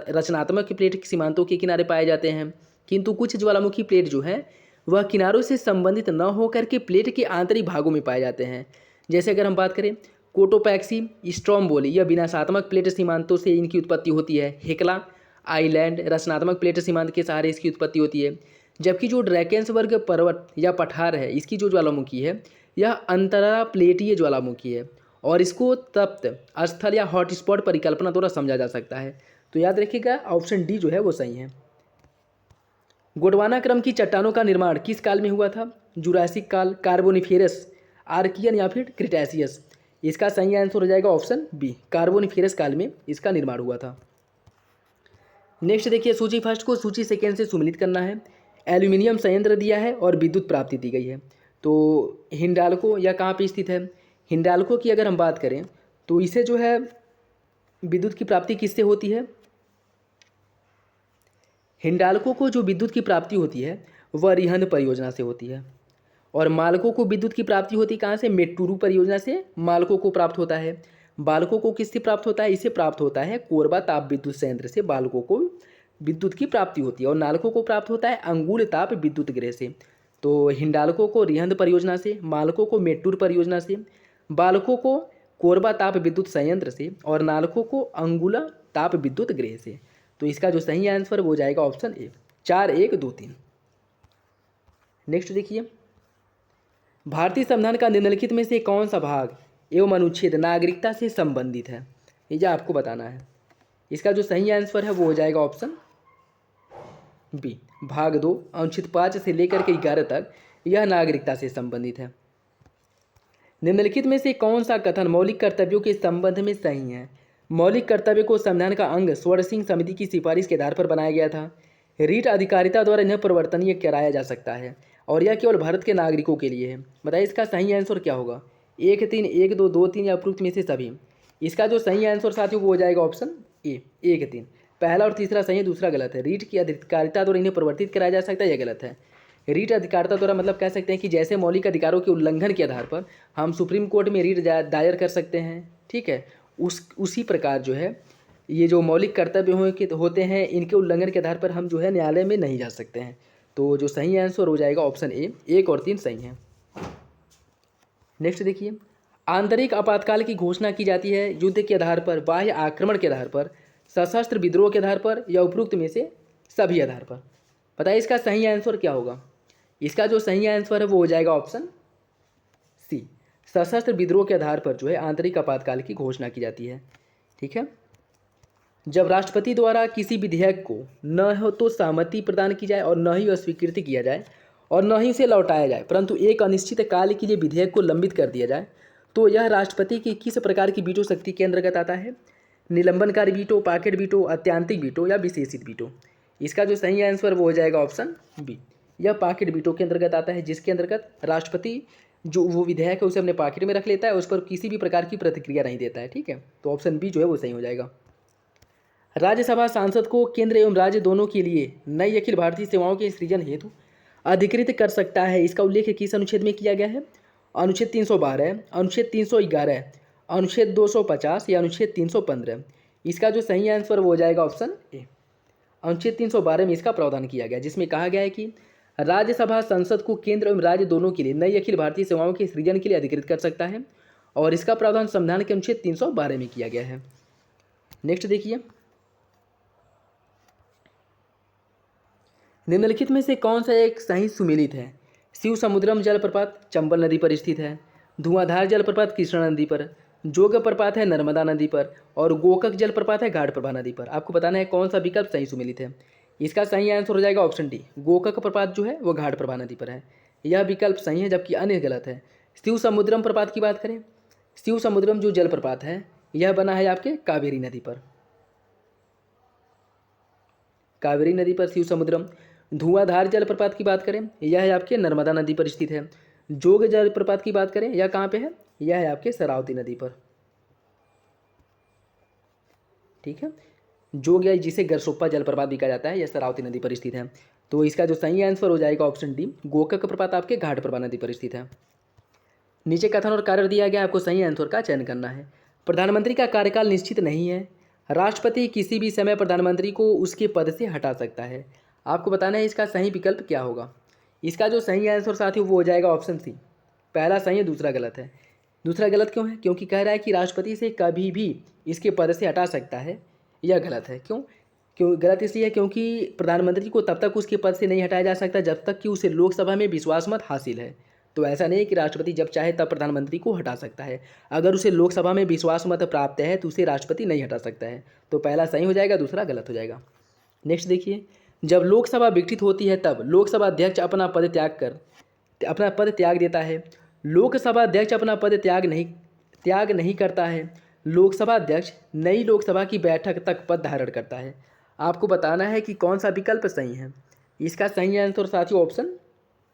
रचनात्मक प्लेट सीमांतों के किनारे पाए जाते हैं। किंतु कुछ ज्वालामुखी प्लेट जो है वह किनारों से संबंधित न होकर के प्लेट के आंतरिक भागों में पाए जाते हैं। जैसे अगर हम बात करें कोटोपैक्सी, स्ट्रॉम्बोली या विनाशात्मक प्लेट सीमांतों से इनकी उत्पत्ति होती है। हेकला आइलैंड रचनात्मक प्लेट सीमांत के सहारे इसकी उत्पत्ति होती है। जबकि जो ड्रैकेंसबर्ग पर्वत या पठार है इसकी जो ज्वालामुखी है यह अंतरा प्लेटीय ज्वालामुखी है, और इसको तप्त स्थल या हॉटस्पॉट परिकल्पना द्वारा समझा जा सकता है। तो याद रखिएगा ऑप्शन डी जो है वो सही है। गोंडवाना क्रम की चट्टानों का निर्माण किस काल में हुआ था? जुरासिक काल, कार्बोनिफेरस, आर्कियन या फिर क्रिटेशियस? इसका सही आंसर हो जाएगा ऑप्शन बी, कार्बोनिफेरस काल में इसका निर्माण हुआ था। नेक्स्ट देखिए, सूची फर्स्ट को सूची सेकेंड से सुमिलित करना है। एल्यूमिनियम संयंत्र दिया है और विद्युत प्राप्ति दी गई है। तो हिंडाल्को या कहाँ पे स्थित है? हिंडाल्को की अगर हम बात करें तो इसे जो है विद्युत की प्राप्ति किससे होती है? हिंडाल्को को जो विद्युत की प्राप्ति होती है वह रिहंद परियोजना से होती है, और मालको को विद्युत की प्राप्ति होती कहाँ से? मेट्टुरु परियोजना से मालको को प्राप्त होता है। बालको को किससे प्राप्त होता है? इसे प्राप्त होता है कोरबा ताप विद्युत संयंत्र से बालको को विद्युत की प्राप्ति होती है, और नालको को प्राप्त होता है अंगुल ताप विद्युत गृह से। तो हिंडाल्को को रिहंद परियोजना से, मालको को मेट्टूर परियोजना से, बालको को कोरबा ताप विद्युत संयंत्र से, और नालको को अंगुला ताप विद्युत गृह से। तो इसका जो सही आंसर वो जाएगा ऑप्शन ए, 4, 1, 2, 3। नेक्स्ट देखिए, भारतीय संविधान का निम्नलिखित में से कौन सा भाग एवं अनुच्छेद नागरिकता से संबंधित है? ये आपको बताना है। इसका जो सही आंसर है वो हो जाएगा ऑप्शन बी, भाग 2 अनुच्छेद 5 से लेकर के 11 तक यह नागरिकता से संबंधित है। निम्नलिखित में से कौन सा कथन मौलिक कर्तव्यों के संबंध में सही है? मौलिक कर्तव्य को संविधान का अंग स्वर्ण सिंह समिति की सिफारिश के आधार पर बनाया गया था। रीट अधिकारिता द्वारा इन्हें परिवर्तनीय कराया जा सकता है, और यह केवल भारत के नागरिकों के लिए है। बताइए इसका सही आंसर क्या होगा? 1, 3, 1, 2, 2, 3 या उपरोक्त में से सभी? इसका जो सही आंसर साथियों वो हो जाएगा ऑप्शन ए, 1, 3। पहला और तीसरा सही है, दूसरा गलत है। रीट की अधिकारिता द्वारा इन्हें परिवर्तित कराया जा सकता है, यह गलत है। रीट अधिकारिता द्वारा मतलब कह सकते हैं कि जैसे मौलिक अधिकारों के उल्लंघन के आधार पर हम सुप्रीम कोर्ट में रीट दायर कर सकते हैं, ठीक है, उसी प्रकार जो है ये जो मौलिक कर्तव्य होते हैं इनके उल्लंघन के आधार पर हम जो है न्यायालय में नहीं जा सकते हैं। तो जो सही आंसर हो जाएगा ऑप्शन ए, 1 और 3 सही है। नेक्स्ट देखिए, आंतरिक आपातकाल की घोषणा की जाती है युद्ध के आधार पर, बाह्य आक्रमण के आधार पर, सशस्त्र विद्रोह के आधार पर, या उपरोक्त में से सभी आधार पर? बताइए इसका सही आंसर क्या होगा? इसका जो सही आंसर है वो हो जाएगा ऑप्शन सी, सशस्त्र विद्रोह के आधार पर जो है आंतरिक आपातकाल की घोषणा की जाती है। ठीक है, जब राष्ट्रपति द्वारा किसी विधेयक को न हो तो सहमति प्रदान की जाए और न ही अस्वीकृति किया जाए और न ही उसे लौटाया जाए, परंतु एक अनिश्चित काल के लिए विधेयक को लंबित कर दिया जाए, तो यह राष्ट्रपति की किस प्रकार की वीटो शक्ति के अंतर्गत आता है? निलंबनकारी वीटो, पॉकेट वीटो, अत्यांतिक वीटो या विशेषित वीटो? इसका जो सही आंसर वो हो जाएगा ऑप्शन बी, यह पॉकेट वीटो के अंतर्गत आता है, जिसके अंतर्गत राष्ट्रपति जो वो विधेयक है उसे अपने पॉकेट में रख लेता है, उस पर किसी भी प्रकार की प्रतिक्रिया नहीं देता है। ठीक है, तो ऑप्शन बी जो है वो सही हो जाएगा। राज्यसभा सांसद को केंद्र एवं राज्य दोनों के लिए नई अखिल भारतीय सेवाओं के सृजन हेतु अधिकृत कर सकता है, इसका उल्लेख किस अनुच्छेद में किया गया है? अनुच्छेद 312, अनुच्छेद 311, अनुच्छेद 250 या अनुच्छेद 315? इसका जो सही आंसर वो हो जाएगा ऑप्शन ए, अनुच्छेद 312 में इसका प्रावधान किया गया, जिसमें कहा गया है कि राज्यसभा संसद को केंद्र एवं राज्य दोनों के लिए नई अखिल भारतीय सेवाओं के सृजन के लिए अधिकृत कर सकता है, और इसका प्रावधान संविधान के अनुच्छेद 312 में किया गया है। नेक्स्ट देखिए, निम्नलिखित में से कौन सा एक सही सुमेलित है? शिव समुद्रम जलप्रपात चंबल नदी पर स्थित है, धुआंधार जलप्रपात कृष्णा नदी पर, जोग प्रपात है नर्मदा नदी पर, और गोकक जलप्रपात है घाटप्रभा नदी पर। आपको बताना है कौन सा विकल्प सही सुमेलित है। इसका सही आंसर हो जाएगा ऑप्शन डी, गोकक प्रपात जो है वो घाटप्रभा नदी पर है, यह विकल्प सही है, जबकि अन्य गलत है। शिव समुद्रम प्रपात की बात करें, शिव समुद्रम जो जलप्रपात है यह बना है आपके कावेरी नदी पर। कावेरी नदी पर शिव समुद्रम। धुआंधार जलप्रपात की बात करें, यह है आपके नर्मदा नदी पर स्थित है। जोग जलप्रपात की बात करें, यह कहाँ पे है, यह है आपके शरावती नदी पर। ठीक है, जोग या जिसे गरसोप्पा जलप्रपात भी कहा जाता है, यह शरावती नदी पर स्थित है। तो इसका जो सही आंसर हो जाएगा ऑप्शन डी, गोकक प्रपात आपके घाटप्रभा नदी पर स्थित है। नीचे कथन और कार्य दिया गया, आपको सही आंसर का चयन करना है। प्रधानमंत्री का कार्यकाल निश्चित नहीं है। राष्ट्रपति किसी भी समय प्रधानमंत्री को उसके पद से हटा सकता है। आपको बताना है इसका सही विकल्प क्या होगा। इसका जो सही आंसर साथियों वो हो जाएगा ऑप्शन सी। पहला सही है, दूसरा गलत है। दूसरा गलत क्यों है, क्योंकि कह रहा है कि राष्ट्रपति से कभी भी इसके पद से हटा सकता है। यह गलत है। क्यों गलत इसलिए है क्योंकि प्रधानमंत्री को तब तक उसके पद से नहीं हटाया जा सकता जब तक कि उसे लोकसभा में विश्वास मत हासिल है। तो ऐसा नहीं है कि राष्ट्रपति जब चाहे तब प्रधानमंत्री को हटा सकता है। अगर उसे लोकसभा में विश्वास मत प्राप्त है तो उसे राष्ट्रपति नहीं हटा सकता है। तो पहला सही हो जाएगा, दूसरा गलत हो जाएगा। नेक्स्ट देखिए, जब लोकसभा विघटित होती है तब लोकसभा अध्यक्ष अपना पद त्याग देता है। लोकसभा अध्यक्ष अपना पद त्याग नहीं करता है। लोकसभा अध्यक्ष नई लोकसभा की बैठक तक पद धारण करता है। आपको बताना है कि कौन सा विकल्प सही है। इसका सही आंसर साथियों ऑप्शन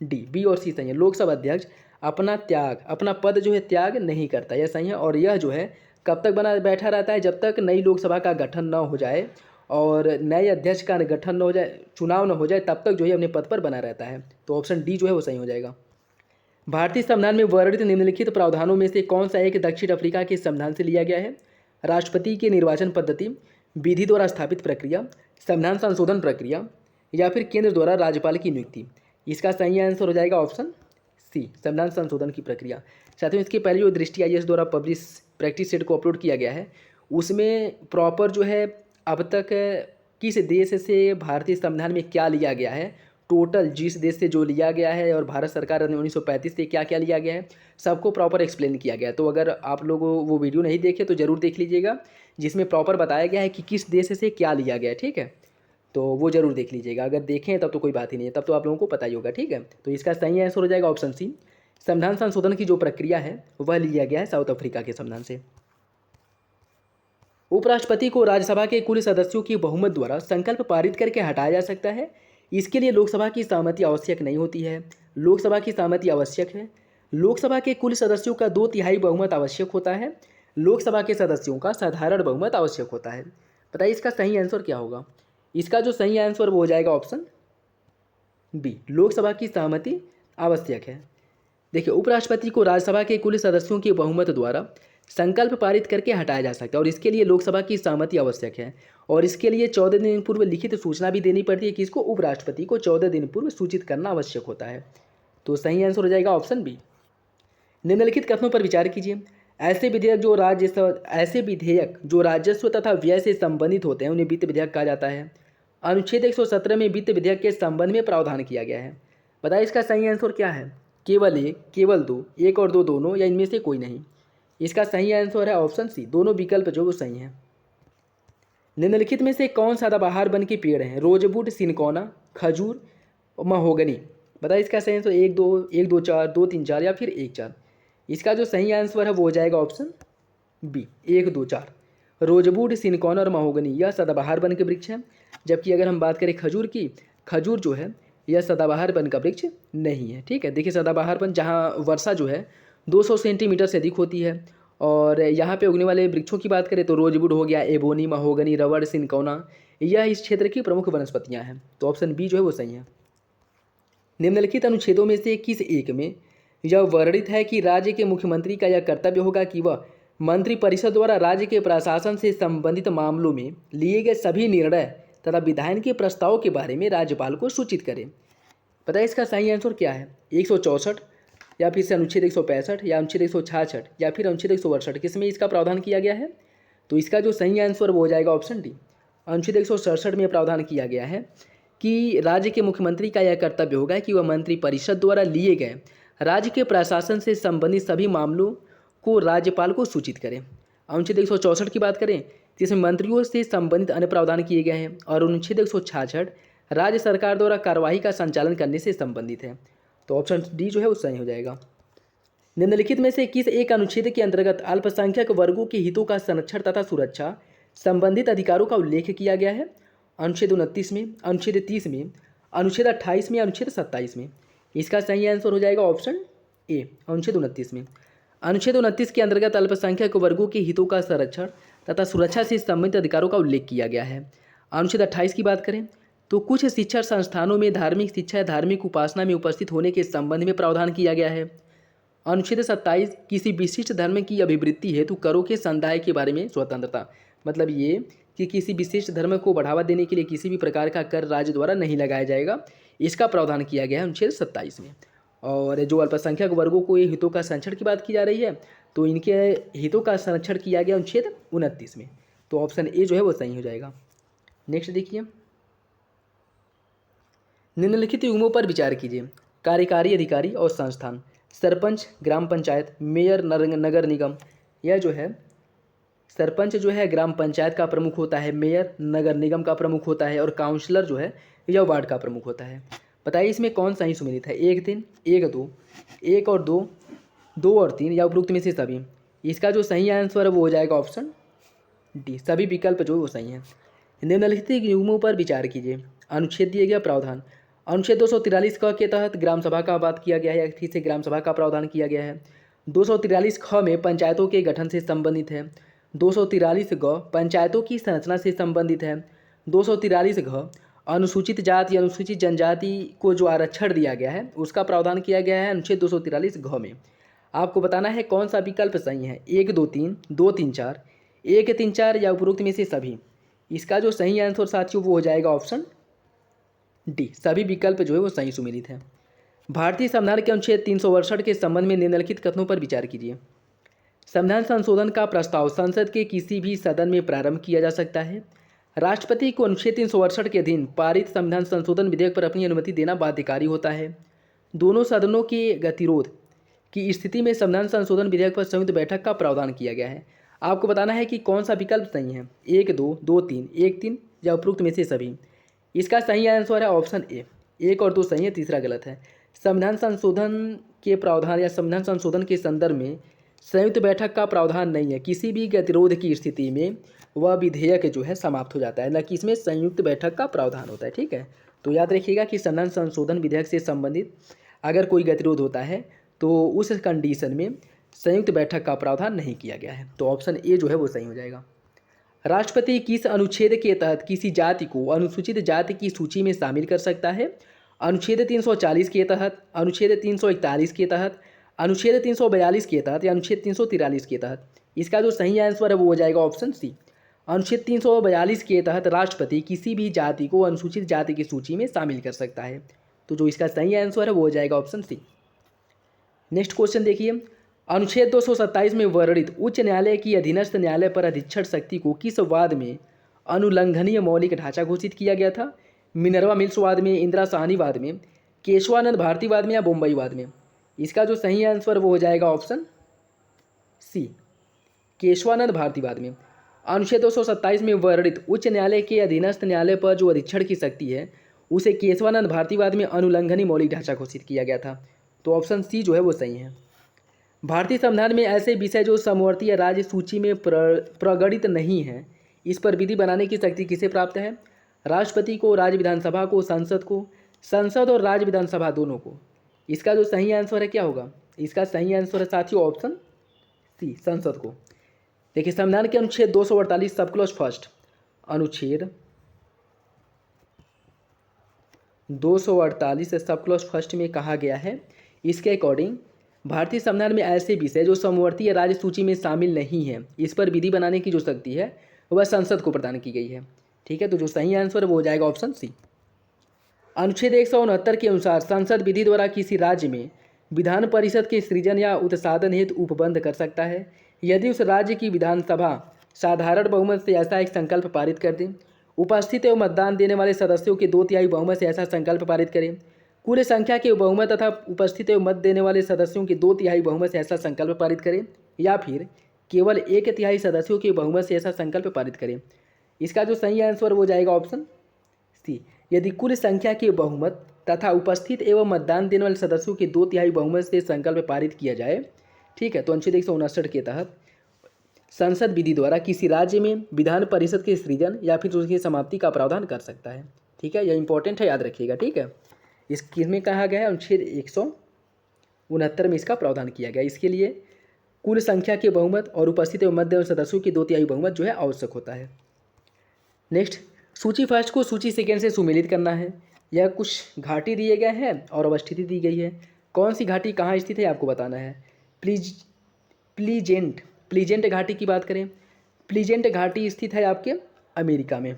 डी, बी और सी सही है। लोकसभा अध्यक्ष अपना पद जो है त्याग नहीं करता, यह सही है। और यह जो है कब तक बैठा रहता है, जब तक नई लोकसभा का गठन न हो जाए और नए अध्यक्ष का गठन न हो जाए, चुनाव न हो जाए, तब तक जो है अपने पद पर बना रहता है। तो ऑप्शन डी जो है वो सही हो जाएगा। भारतीय संविधान में वर्णित निम्नलिखित प्रावधानों में से कौन सा एक दक्षिण अफ्रीका के संविधान से लिया गया है। राष्ट्रपति की निर्वाचन पद्धति, विधि द्वारा स्थापित प्रक्रिया, संविधान संशोधन प्रक्रिया या फिर केंद्र द्वारा राज्यपाल की नियुक्ति। इसका सही आंसर हो जाएगा ऑप्शन सी, संविधान संशोधन की प्रक्रिया। साथियों इसके पहले जो दृष्टि IAS द्वारा पब्लिश प्रैक्टिस सेट को अपलोड किया गया है उसमें प्रॉपर जो है अब तक किस देश से भारतीय संविधान में क्या लिया गया है, टोटल जिस देश से जो लिया गया है और भारत सरकार ने 1935 से क्या क्या लिया गया है, सबको प्रॉपर एक्सप्लेन किया गया है। तो अगर आप लोग वो वीडियो नहीं देखे तो ज़रूर देख लीजिएगा, जिसमें प्रॉपर बताया गया है कि किस देश से क्या लिया गया है। ठीक है, तो वो जरूर देख लीजिएगा। अगर देखें तब तो कोई बात ही नहीं है, तब तो आप लोगों को पता ही होगा। ठीक है, तो इसका सही आंसर हो जाएगा ऑप्शन सी, संविधान संशोधन की जो प्रक्रिया है वह लिया गया है साउथ अफ्रीका के संविधान से। उपराष्ट्रपति को राज्यसभा के कुल सदस्यों की बहुमत द्वारा संकल्प पारित करके हटाया जा सकता है। इसके लिए लोकसभा की सहमति आवश्यक नहीं होती है। लोकसभा की सहमति आवश्यक है। लोकसभा के कुल सदस्यों का 2/3 बहुमत आवश्यक होता है। लोकसभा के सदस्यों का साधारण बहुमत आवश्यक होता है। बताइए इसका सही आंसर क्या होगा। इसका जो सही आंसर वो हो जाएगा ऑप्शन बी, लोकसभा की सहमति आवश्यक है। देखिए, उपराष्ट्रपति को राज्यसभा के कुल सदस्यों की बहुमत द्वारा संकल्प पारित करके हटाया जा सकता है और इसके लिए लोकसभा की सहमति आवश्यक है। और इसके लिए 14 दिन पूर्व लिखित सूचना भी देनी पड़ती है कि इसको उपराष्ट्रपति को 14 दिन पूर्व सूचित करना आवश्यक होता है। तो सही आंसर हो जाएगा ऑप्शन बी। निम्नलिखित कथनों पर विचार कीजिए। ऐसे विधेयक जो राजस्व तथा व्यय से संबंधित होते हैं उन्हें वित्त विधेयक कहा जाता है। अनुच्छेद 117 में वित्त विधेयक के संबंध में प्रावधान किया गया है। बताइए इसका सही आंसर क्या है। केवल एक, केवल दो, एक और दो दोनों, या इनमें से कोई नहीं। इसका सही आंसर है ऑप्शन सी, दोनों विकल्प जो वो सही हैं। निम्नलिखित में से कौन सदाबहार वन के पेड़ हैं। रोजवुड, सिनकोना, खजूर, महोगनी। बताइए इसका सही आंसर 1 2 1 2 4 2 3 4 या फिर 1 4। इसका जो सही आंसर है वो हो जाएगा ऑप्शन बी, 1 2 4। रोजवुड, सिनकोना और महोगनी यह सदाबहार वन के वृक्ष हैं। जबकि अगर हम बात करें खजूर की, खजूर जो है यह सदाबहार वन का वृक्ष नहीं है। ठीक है, देखिए सदाबहार वन जहाँ वर्षा जो है 200 सेंटीमीटर से अधिक होती है। और यहाँ पे उगने वाले वृक्षों की बात करें तो रोजवुड हो गया, एबोनी, महोगनी, रबड़, सिनकोना, यह इस क्षेत्र की प्रमुख वनस्पतियाँ हैं। तो ऑप्शन बी जो है वो सही है। निम्नलिखित अनुच्छेदों में से किस एक में यह वर्णित है कि राज्य के मुख्यमंत्री का यह कर्तव्य होगा कि वह मंत्रिपरिषद द्वारा राज्य के प्रशासन से संबंधित मामलों में लिए गए सभी निर्णय तथा विधायन के प्रस्ताव के बारे में राज्यपाल को सूचित करें। पता है इसका सही आंसर क्या है। 164 या फिर से अनुच्छेद 165 या अनुच्छेद 166 या फिर अनुच्छेद 168, किसमें इसका प्रावधान किया गया है। तो इसका जो सही आंसर वो हो जाएगा ऑप्शन डी, अनुच्छेद 167 में प्रावधान किया गया है कि राज्य के मुख्यमंत्री का यह कर्तव्य होगा कि वह मंत्रिपरिषद द्वारा लिए गए राज्य के प्रशासन से संबंधित सभी मामलों को राज्यपाल को सूचित करें। अनुच्छेद 164 की बात करें जिसमें मंत्रियों से संबंधित अन्य प्रावधान किए गए हैं, और अनुच्छेद 166 राज्य सरकार द्वारा कार्यवाही का संचालन करने से संबंधित है। तो ऑप्शन डी जो है वो सही हो जाएगा। निम्नलिखित में से किस एक अनुच्छेद के अंतर्गत अल्पसंख्यक वर्गों के हितों का संरक्षण तथा सुरक्षा संबंधित अधिकारों का उल्लेख किया गया है। अनुच्छेद 29 में, अनुच्छेद 30 में, अनुच्छेद 28 में, अनुच्छेद 27 में। इसका सही आंसर हो जाएगा ऑप्शन ए, अनुच्छेद 29 में। अनुच्छेद 29 के अंतर्गत अल्पसंख्यक वर्गों के हितों का संरक्षण तथा सुरक्षा से संबंधित अधिकारों का उल्लेख किया गया है। अनुच्छेद 28 की बात करें तो कुछ शिक्षण संस्थानों में धार्मिक शिक्षा या धार्मिक उपासना में उपस्थित होने के संबंध में प्रावधान किया गया है। अनुच्छेद 27 किसी विशिष्ट धर्म की अभिवृद्धि हेतु करों के संदाय के बारे में स्वतंत्रता, मतलब ये कि किसी विशिष्ट धर्म को बढ़ावा देने के लिए किसी भी प्रकार का कर राज्य द्वारा नहीं लगाया जाएगा, इसका प्रावधान किया गया है अनुच्छेद 27 में। और जो अल्पसंख्यक वर्गों को ये हितों का संरक्षण की बात की जा रही है तो इनके हितों का संरक्षण किया गया अनुच्छेद 29 में। तो ऑप्शन ए जो है वो सही हो जाएगा। नेक्स्ट देखिए, निम्नलिखित युग्मों पर विचार कीजिए। कार्यकारी अधिकारी और संस्थान, सरपंच, ग्राम पंचायत, मेयर, नगर निगम। यह जो है सरपंच जो है ग्राम पंचायत का प्रमुख होता है, मेयर नगर निगम का प्रमुख होता है और काउंसलर जो है यह वार्ड का प्रमुख होता है। बताइए इसमें कौन सा ही सुमेलित है? 1 3, 1 2, 1 और 2, 2 और 3 या उपरोक्त में से सभी। इसका जो सही आंसर है वो हो जाएगा ऑप्शन डी, सभी विकल्प जो वो सही हैं। निम्नलिखित युग्मों पर विचार कीजिए। अनुच्छेद दिए गया प्रावधान, अनुच्छेद 243 क के तहत ग्राम सभा का बात किया गया है, फिर से ग्राम सभा का प्रावधान किया गया है। 243 ख में पंचायतों के गठन से संबंधित है। 243 ग पंचायतों की संरचना से संबंधित है। 243 घ अनुसूचित जाति अनुसूचित जनजाति को जो आरक्षण दिया गया है उसका प्रावधान किया गया है अनुच्छेद 243 घ में। आपको बताना है कौन सा विकल्प सही है, 1 2 3, 2 3 4, 1 3 4 या उपरोक्त में से सभी। इसका जो सही आंसर साथियों वो हो जाएगा ऑप्शन डी, सभी विकल्प जो है वो सही सुमेलित है। भारतीय संविधान के अनुच्छेद 362 के संबंध में निम्नलिखित कथनों पर विचार कीजिए। संविधान संशोधन का प्रस्ताव संसद के किसी भी सदन में प्रारंभ किया जा सकता है। राष्ट्रपति को अनुच्छेद 362 के अधीन पारित संविधान संशोधन विधेयक पर अपनी अनुमति देना बाध्यकारी होता है। दोनों सदनों के गतिरोध की स्थिति में संविधान संशोधन विधेयक पर संयुक्त बैठक का प्रावधान किया गया है। आपको बताना है कि कौन सा विकल्प सही है, 1 2, 2 3, 1 3 या उपरोक्त में से सभी। इसका सही आंसर है ऑप्शन ए, 1 और 2 सही है, तीसरा गलत है। संविधान संशोधन के प्रावधान या संविधान संशोधन के संदर्भ में संयुक्त बैठक का प्रावधान नहीं है। किसी भी गतिरोध की स्थिति में वह विधेयक जो है समाप्त हो जाता है, न कि इसमें संयुक्त बैठक का प्रावधान होता है। ठीक है, तो याद रखिएगा कि संविधान संशोधन विधेयक से संबंधित अगर कोई गतिरोध होता है तो उस कंडीशन में संयुक्त बैठक का प्रावधान नहीं किया गया है। तो ऑप्शन ए जो है वो सही हो जाएगा। राष्ट्रपति किस अनुच्छेद के तहत किसी जाति को अनुसूचित जाति की सूची में शामिल कर सकता है? अनुच्छेद 340 के तहत, अनुच्छेद 341 के तहत, अनुच्छेद 342 के तहत या अनुच्छेद 343 के तहत। इसका जो सही आंसर है वो हो जाएगा ऑप्शन सी, अनुच्छेद 342 के तहत राष्ट्रपति किसी भी जाति को अनुसूचित जाति की सूची में शामिल कर सकता है। तो जो इसका सही आंसर है वो हो जाएगा ऑप्शन सी। नेक्स्ट क्वेश्चन देखिए, अनुच्छेद 227 में वर्णित उच्च न्यायालय की अधीनस्थ न्यायालय पर अधीक्षण शक्ति को किस वाद में अनुल्लंघनीय मौलिक ढांचा घोषित किया गया था? मिनर्वा मिल्स वाद में, इंदिरा साहनी वाद में, केशवानंद भारती वाद में या बम्बई वाद में? इसका जो सही आंसर वो हो जाएगा ऑप्शन सी, केशवानंद भारती वाद में। अनुच्छेद 227 में वर्णित उच्च न्यायालय के अधीनस्थ न्यायालय पर जो अधीक्षण की शक्ति है उसे केशवानंद भारती वाद में अनुल्लंघनीय मौलिक ढांचा घोषित किया गया था। तो ऑप्शन सी जो है वो सही है। भारतीय संविधान में ऐसे विषय जो समवर्ती या राज्य सूची में प्रगणित नहीं है, इस पर विधि बनाने की शक्ति किसे प्राप्त है? राष्ट्रपति को, राज्य विधानसभा को, संसद को, संसद और राज्य विधानसभा दोनों को। इसका जो सही आंसर है क्या होगा? इसका सही आंसर है साथियों ऑप्शन सी, संसद को। देखिए, संविधान के अनुच्छेद 248 सब क्लॉज फर्स्ट, अनुच्छेद 248 सब क्लॉज फर्स्ट में कहा गया है, इसके अकॉर्डिंग भारतीय संविधान में ऐसे विषय जो समवर्ती या राज्य सूची में शामिल नहीं है, इस पर विधि बनाने की जो शक्ति है वह संसद को प्रदान की गई है। ठीक है, तो जो सही आंसर है वो हो जाएगा ऑप्शन सी। अनुच्छेद 169 के अनुसार संसद विधि द्वारा किसी राज्य में विधान परिषद के सृजन या उत्साधन हेतु उपबंध कर सकता है यदि उस राज्य की विधानसभा साधारण बहुमत से ऐसा एक संकल्प पारित कर दे, उपस्थित एवं मतदान देने वाले सदस्यों के 2/3 बहुमत से ऐसा संकल्प पारित करें, कुल संख्या के बहुमत तथा उपस्थित एवं मत देने वाले सदस्यों के 2/3 बहुमत से ऐसा संकल्प पारित करें, या फिर केवल 1/3 सदस्यों के बहुमत से ऐसा संकल्प पारित करें। इसका जो सही आंसर हो जाएगा ऑप्शन सी, यदि कुल संख्या के बहुमत तथा उपस्थित एवं मतदान देने वाले सदस्यों के 2/3 बहुमत से संकल्प पारित किया जाए। ठीक है, तो अनुच्छेद 159 के तहत संसद विधि द्वारा किसी राज्य में विधान परिषद के सृजन या फिर उसकी समाप्ति का प्रावधान कर सकता है। ठीक है, यह इंपॉर्टेंट है, याद रखिएगा। ठीक है, इस किसमें कहा गया है, अनुच्छेद 169 में इसका प्रावधान किया गया। इसके लिए कुल संख्या के बहुमत और उपस्थित एवं मध्य सदस्यों की 2/3 बहुमत जो है आवश्यक होता है। नेक्स्ट, सूची फर्स्ट को सूची सेकेंड से सुमेलित करना है। यह कुछ घाटी दिए गए हैं और अवस्थिति दी गई है। कौन सी घाटी कहाँ स्थित है आपको बताना है। प्लीजेंट घाटी की बात करें, प्लीजेंट घाटी स्थित है आपके अमेरिका में।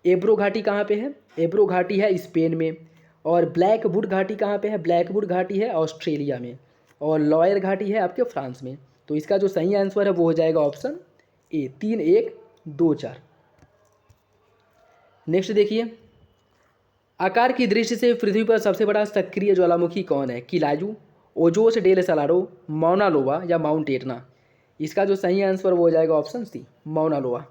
एब्रो घाटी कहाँ पे है, एब्रो घाटी है स्पेन में। और ब्लैकवुड घाटी कहाँ पे है, ब्लैकवुड घाटी है ऑस्ट्रेलिया में। और लॉयर घाटी है आपके फ्रांस में। तो इसका जो सही आंसर है वो हो जाएगा ऑप्शन ए, 3, 1, 2, 4। नेक्स्ट देखिए, आकार की दृष्टि से पृथ्वी पर सबसे बड़ा सक्रिय ज्वालामुखी कौन है, किलायू, ओजोस डेल सलारो, माउना लोवा या माउंट एटना। इसका जो सही आंसर वो हो जाएगा ऑप्शन सी, माउना लोवा।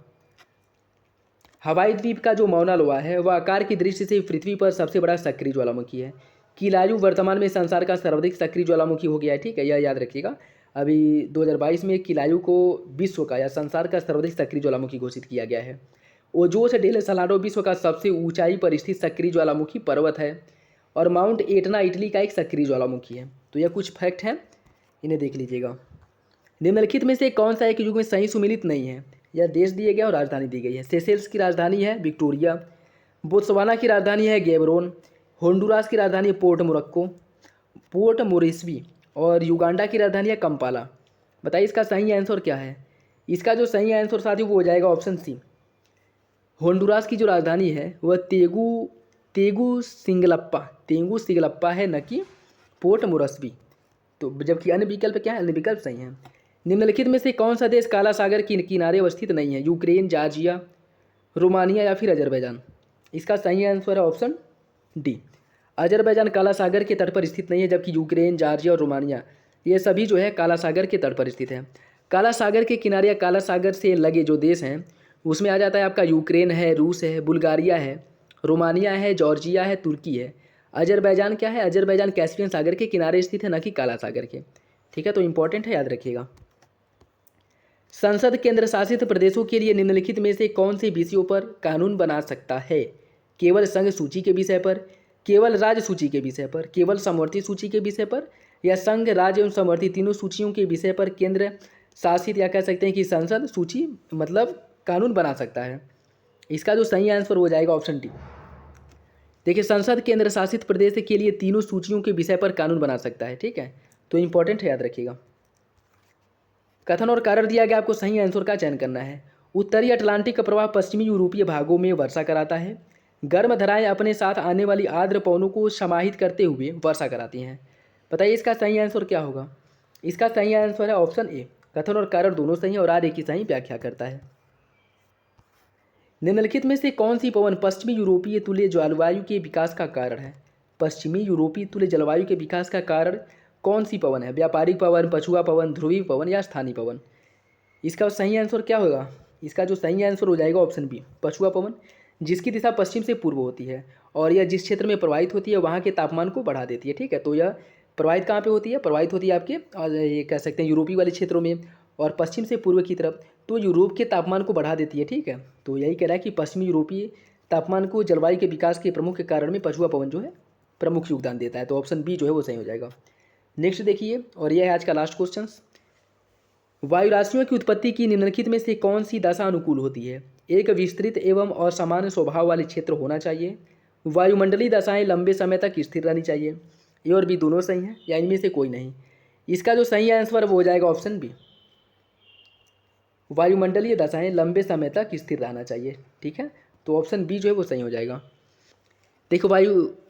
हवाई द्वीप का जो माउना लोवा है वह आकार की दृष्टि से पृथ्वी पर सबसे बड़ा सक्रिय ज्वालामुखी है। किलायू वर्तमान में संसार का सर्वाधिक सक्रिय ज्वालामुखी हो गया है। ठीक है, यह याद रखिएगा। अभी 2022 में किलायू को विश्व का या संसार का सर्वाधिक सक्रिय ज्वालामुखी घोषित किया गया है। ओजोस डेल सलारो विश्व का सबसे ऊंचाई पर स्थित सक्रिय ज्वालामुखी पर्वत है। और माउंट एटना इटली का एक सक्रिय ज्वालामुखी है। तो यह कुछ फैक्ट हैं, इन्हें देख लीजिएगा। निम्नलिखित में से कौन सा एक युग में सही सुमेलित नहीं है। यह देश दिए गए और राजधानी दी गई है। सेशेल्स की राजधानी है विक्टोरिया, बोत्सवाना की राजधानी है गैबरोन, होंडुरास की राजधानी है पोर्ट मोरेस्बी और युगांडा की राजधानी है कंपाला। बताइए इसका सही आंसर क्या है। इसका जो सही आंसर साथियों वो हो जाएगा ऑप्शन सी। होंडुरास की जो राजधानी है वह तेगू सिंगलप्पा है, न कि पोर्ट मोरेस्बी। तो जबकि अन्य विकल्प क्या है, अन्य विकल्प सही है। निम्नलिखित में से कौन सा देश काला सागर के किनारे अवस्थित नहीं है, यूक्रेन, जॉर्जिया, रोमानिया या फिर अजरबैजान। इसका सही आंसर है ऑप्शन डी, अजरबैजान काला सागर के तट पर स्थित नहीं है, जबकि यूक्रेन, जॉर्जिया और रोमानिया ये सभी जो है काला सागर के तट पर स्थित है। काला सागर के किनारे या काला सागर से लगे जो देश हैं उसमें आ जाता है आपका यूक्रेन है, रूस है, बुल्गारिया है, रोमानिया है, जॉर्जिया है, तुर्की है। अजरबैजान क्या है, अजरबैजान कैस्पियन सागर के किनारे स्थित है, न कि काला सागर के। ठीक है, तो इंपॉर्टेंट है, याद रखिएगा। संसद केंद्र शासित प्रदेशों के लिए निम्नलिखित में से कौन से विषयों पर कानून बना सकता है। केवल संघ सूची के विषय पर, केवल राज्य सूची के विषय पर, केवल समवर्ती सूची के विषय पर, या संघ, राज्य एवं समवर्ती तीनों सूचियों के विषय पर केंद्र शासित या कह सकते हैं कि संसद सूची मतलब कानून बना सकता है। इसका जो सही आंसर हो जाएगा ऑप्शन डी। देखिए, संसद केंद्र शासित प्रदेश के लिए तीनों सूचियों के विषय पर कानून बना सकता है। ठीक है, तो इंपॉर्टेंट है, याद रखिएगा। कथन और कारण दिया गया, आपको सही आंसर का चयन करना है। उत्तरी अटलांटिक का प्रवाह पश्चिमी यूरोपीय भागों में वर्षा कराता है। गर्म धाराएं अपने साथ आने वाली आर्द्र पवनों को समाहित करते हुए वर्षा कराती हैं। बताइए इसका सही आंसर क्या होगा। इसका सही आंसर है ऑप्शन ए, कथन और कारण दोनों सही है और आर एक की सही व्याख्या करता है। निम्नलिखित में से कौन सी पवन पश्चिमी यूरोपीय तुल्य जलवायु के विकास का कारण है। पश्चिमी यूरोपीय तुल्य जलवायु के विकास का कारण कौन सी पवन है, व्यापारिक पवन, पछुआ पवन, ध्रुवीय पवन या स्थानीय पवन। इसका सही आंसर क्या होगा। इसका जो सही आंसर हो जाएगा ऑप्शन बी, पछुआ पवन, जिसकी दिशा पश्चिम से पूर्व होती है और यह जिस क्षेत्र में प्रवाहित होती है वहाँ के तापमान को बढ़ा देती है। ठीक है, तो यह प्रवाहित कहाँ पे होती है, प्रवाहित होती है आपके ये कह सकते हैं यूरोपीय वाले क्षेत्रों में और पश्चिम से पूर्व की तरफ, तो यूरोप के तापमान को बढ़ा देती है। ठीक है, तो यही कह रहा है कि पश्चिमी यूरोपीय तापमान को जलवायु के विकास के प्रमुख कारण में पछुआ पवन जो है प्रमुख योगदान देता है। तो ऑप्शन बी जो है वो सही हो जाएगा। नेक्स्ट देखिए, और यह है आज का लास्ट क्वेश्चन। वायु राशियों की उत्पत्ति की निम्नलिखित में से कौन सी दशा अनुकूल होती है। एक विस्तृत एवं असामान्य स्वभाव वाले क्षेत्र होना चाहिए, वायुमंडलीय दशाएं लंबे समय तक स्थिर रहनी चाहिए, ये और भी दोनों सही हैं या इनमें से कोई नहीं। इसका जो सही आंसर वो हो जाएगा ऑप्शन बी, वायुमंडलीय दशाएं लंबे समय तक स्थिर रहना चाहिए। ठीक है, तो ऑप्शन बी जो है वो सही हो जाएगा। देखो,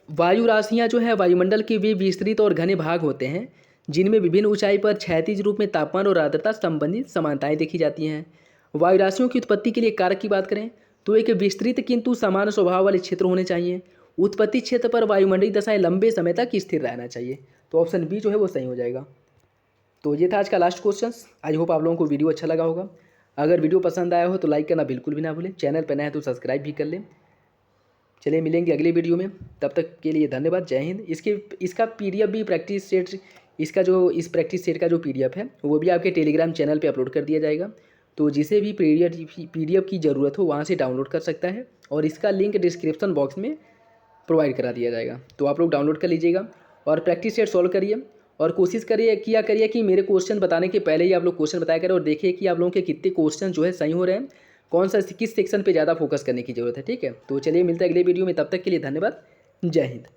वायु राशियाँ जो है वायुमंडल के वे विस्तृत और घने भाग होते हैं जिनमें विभिन्न ऊंचाई पर क्षैतिज रूप में तापमान और आर्द्रता संबंधित समानताएं देखी जाती हैं। वायु राशियों की उत्पत्ति के लिए कारक की बात करें तो एक विस्तृत किंतु समान स्वभाव वाले क्षेत्र होने चाहिए, उत्पत्ति क्षेत्र पर वायुमंडलीय दशाएं लंबे समय तक स्थिर रहना चाहिए। तो ऑप्शन बी जो है वो सही हो जाएगा। तो ये था आज का लास्ट क्वेश्चन। आई होप आप लोगों को वीडियो अच्छा लगा होगा। अगर वीडियो पसंद आया हो तो लाइक करना बिल्कुल भी ना भूलें, चैनल पर नया है तो सब्सक्राइब भी कर लें। चलिए मिलेंगे अगले वीडियो में, तब तक के लिए धन्यवाद, जय हिंद। इसका पीडीएफ भी प्रैक्टिस सेट, इसका जो इस प्रैक्टिस सेट का जो पीडीएफ है वो भी आपके टेलीग्राम चैनल पे अपलोड कर दिया जाएगा। तो जिसे भी PDF की ज़रूरत हो वहाँ से डाउनलोड कर सकता है और इसका लिंक डिस्क्रिप्शन बॉक्स में प्रोवाइड करा दिया जाएगा। तो आप लोग डाउनलोड कर लीजिएगा और प्रैक्टिस सेट सॉल्व करिए और कोशिश करिए कि मेरे क्वेश्चन बताने के पहले ही आप लोग क्वेश्चन बताया करें और देखिए कि आप लोगों के कितने क्वेश्चन जो है सही हो रहे हैं, कौन सा किस सेक्शन पे ज़्यादा फोकस करने की ज़रूरत है। ठीक है, तो चलिए मिलते हैं अगले वीडियो में, तब तक के लिए धन्यवाद। जय हिंद।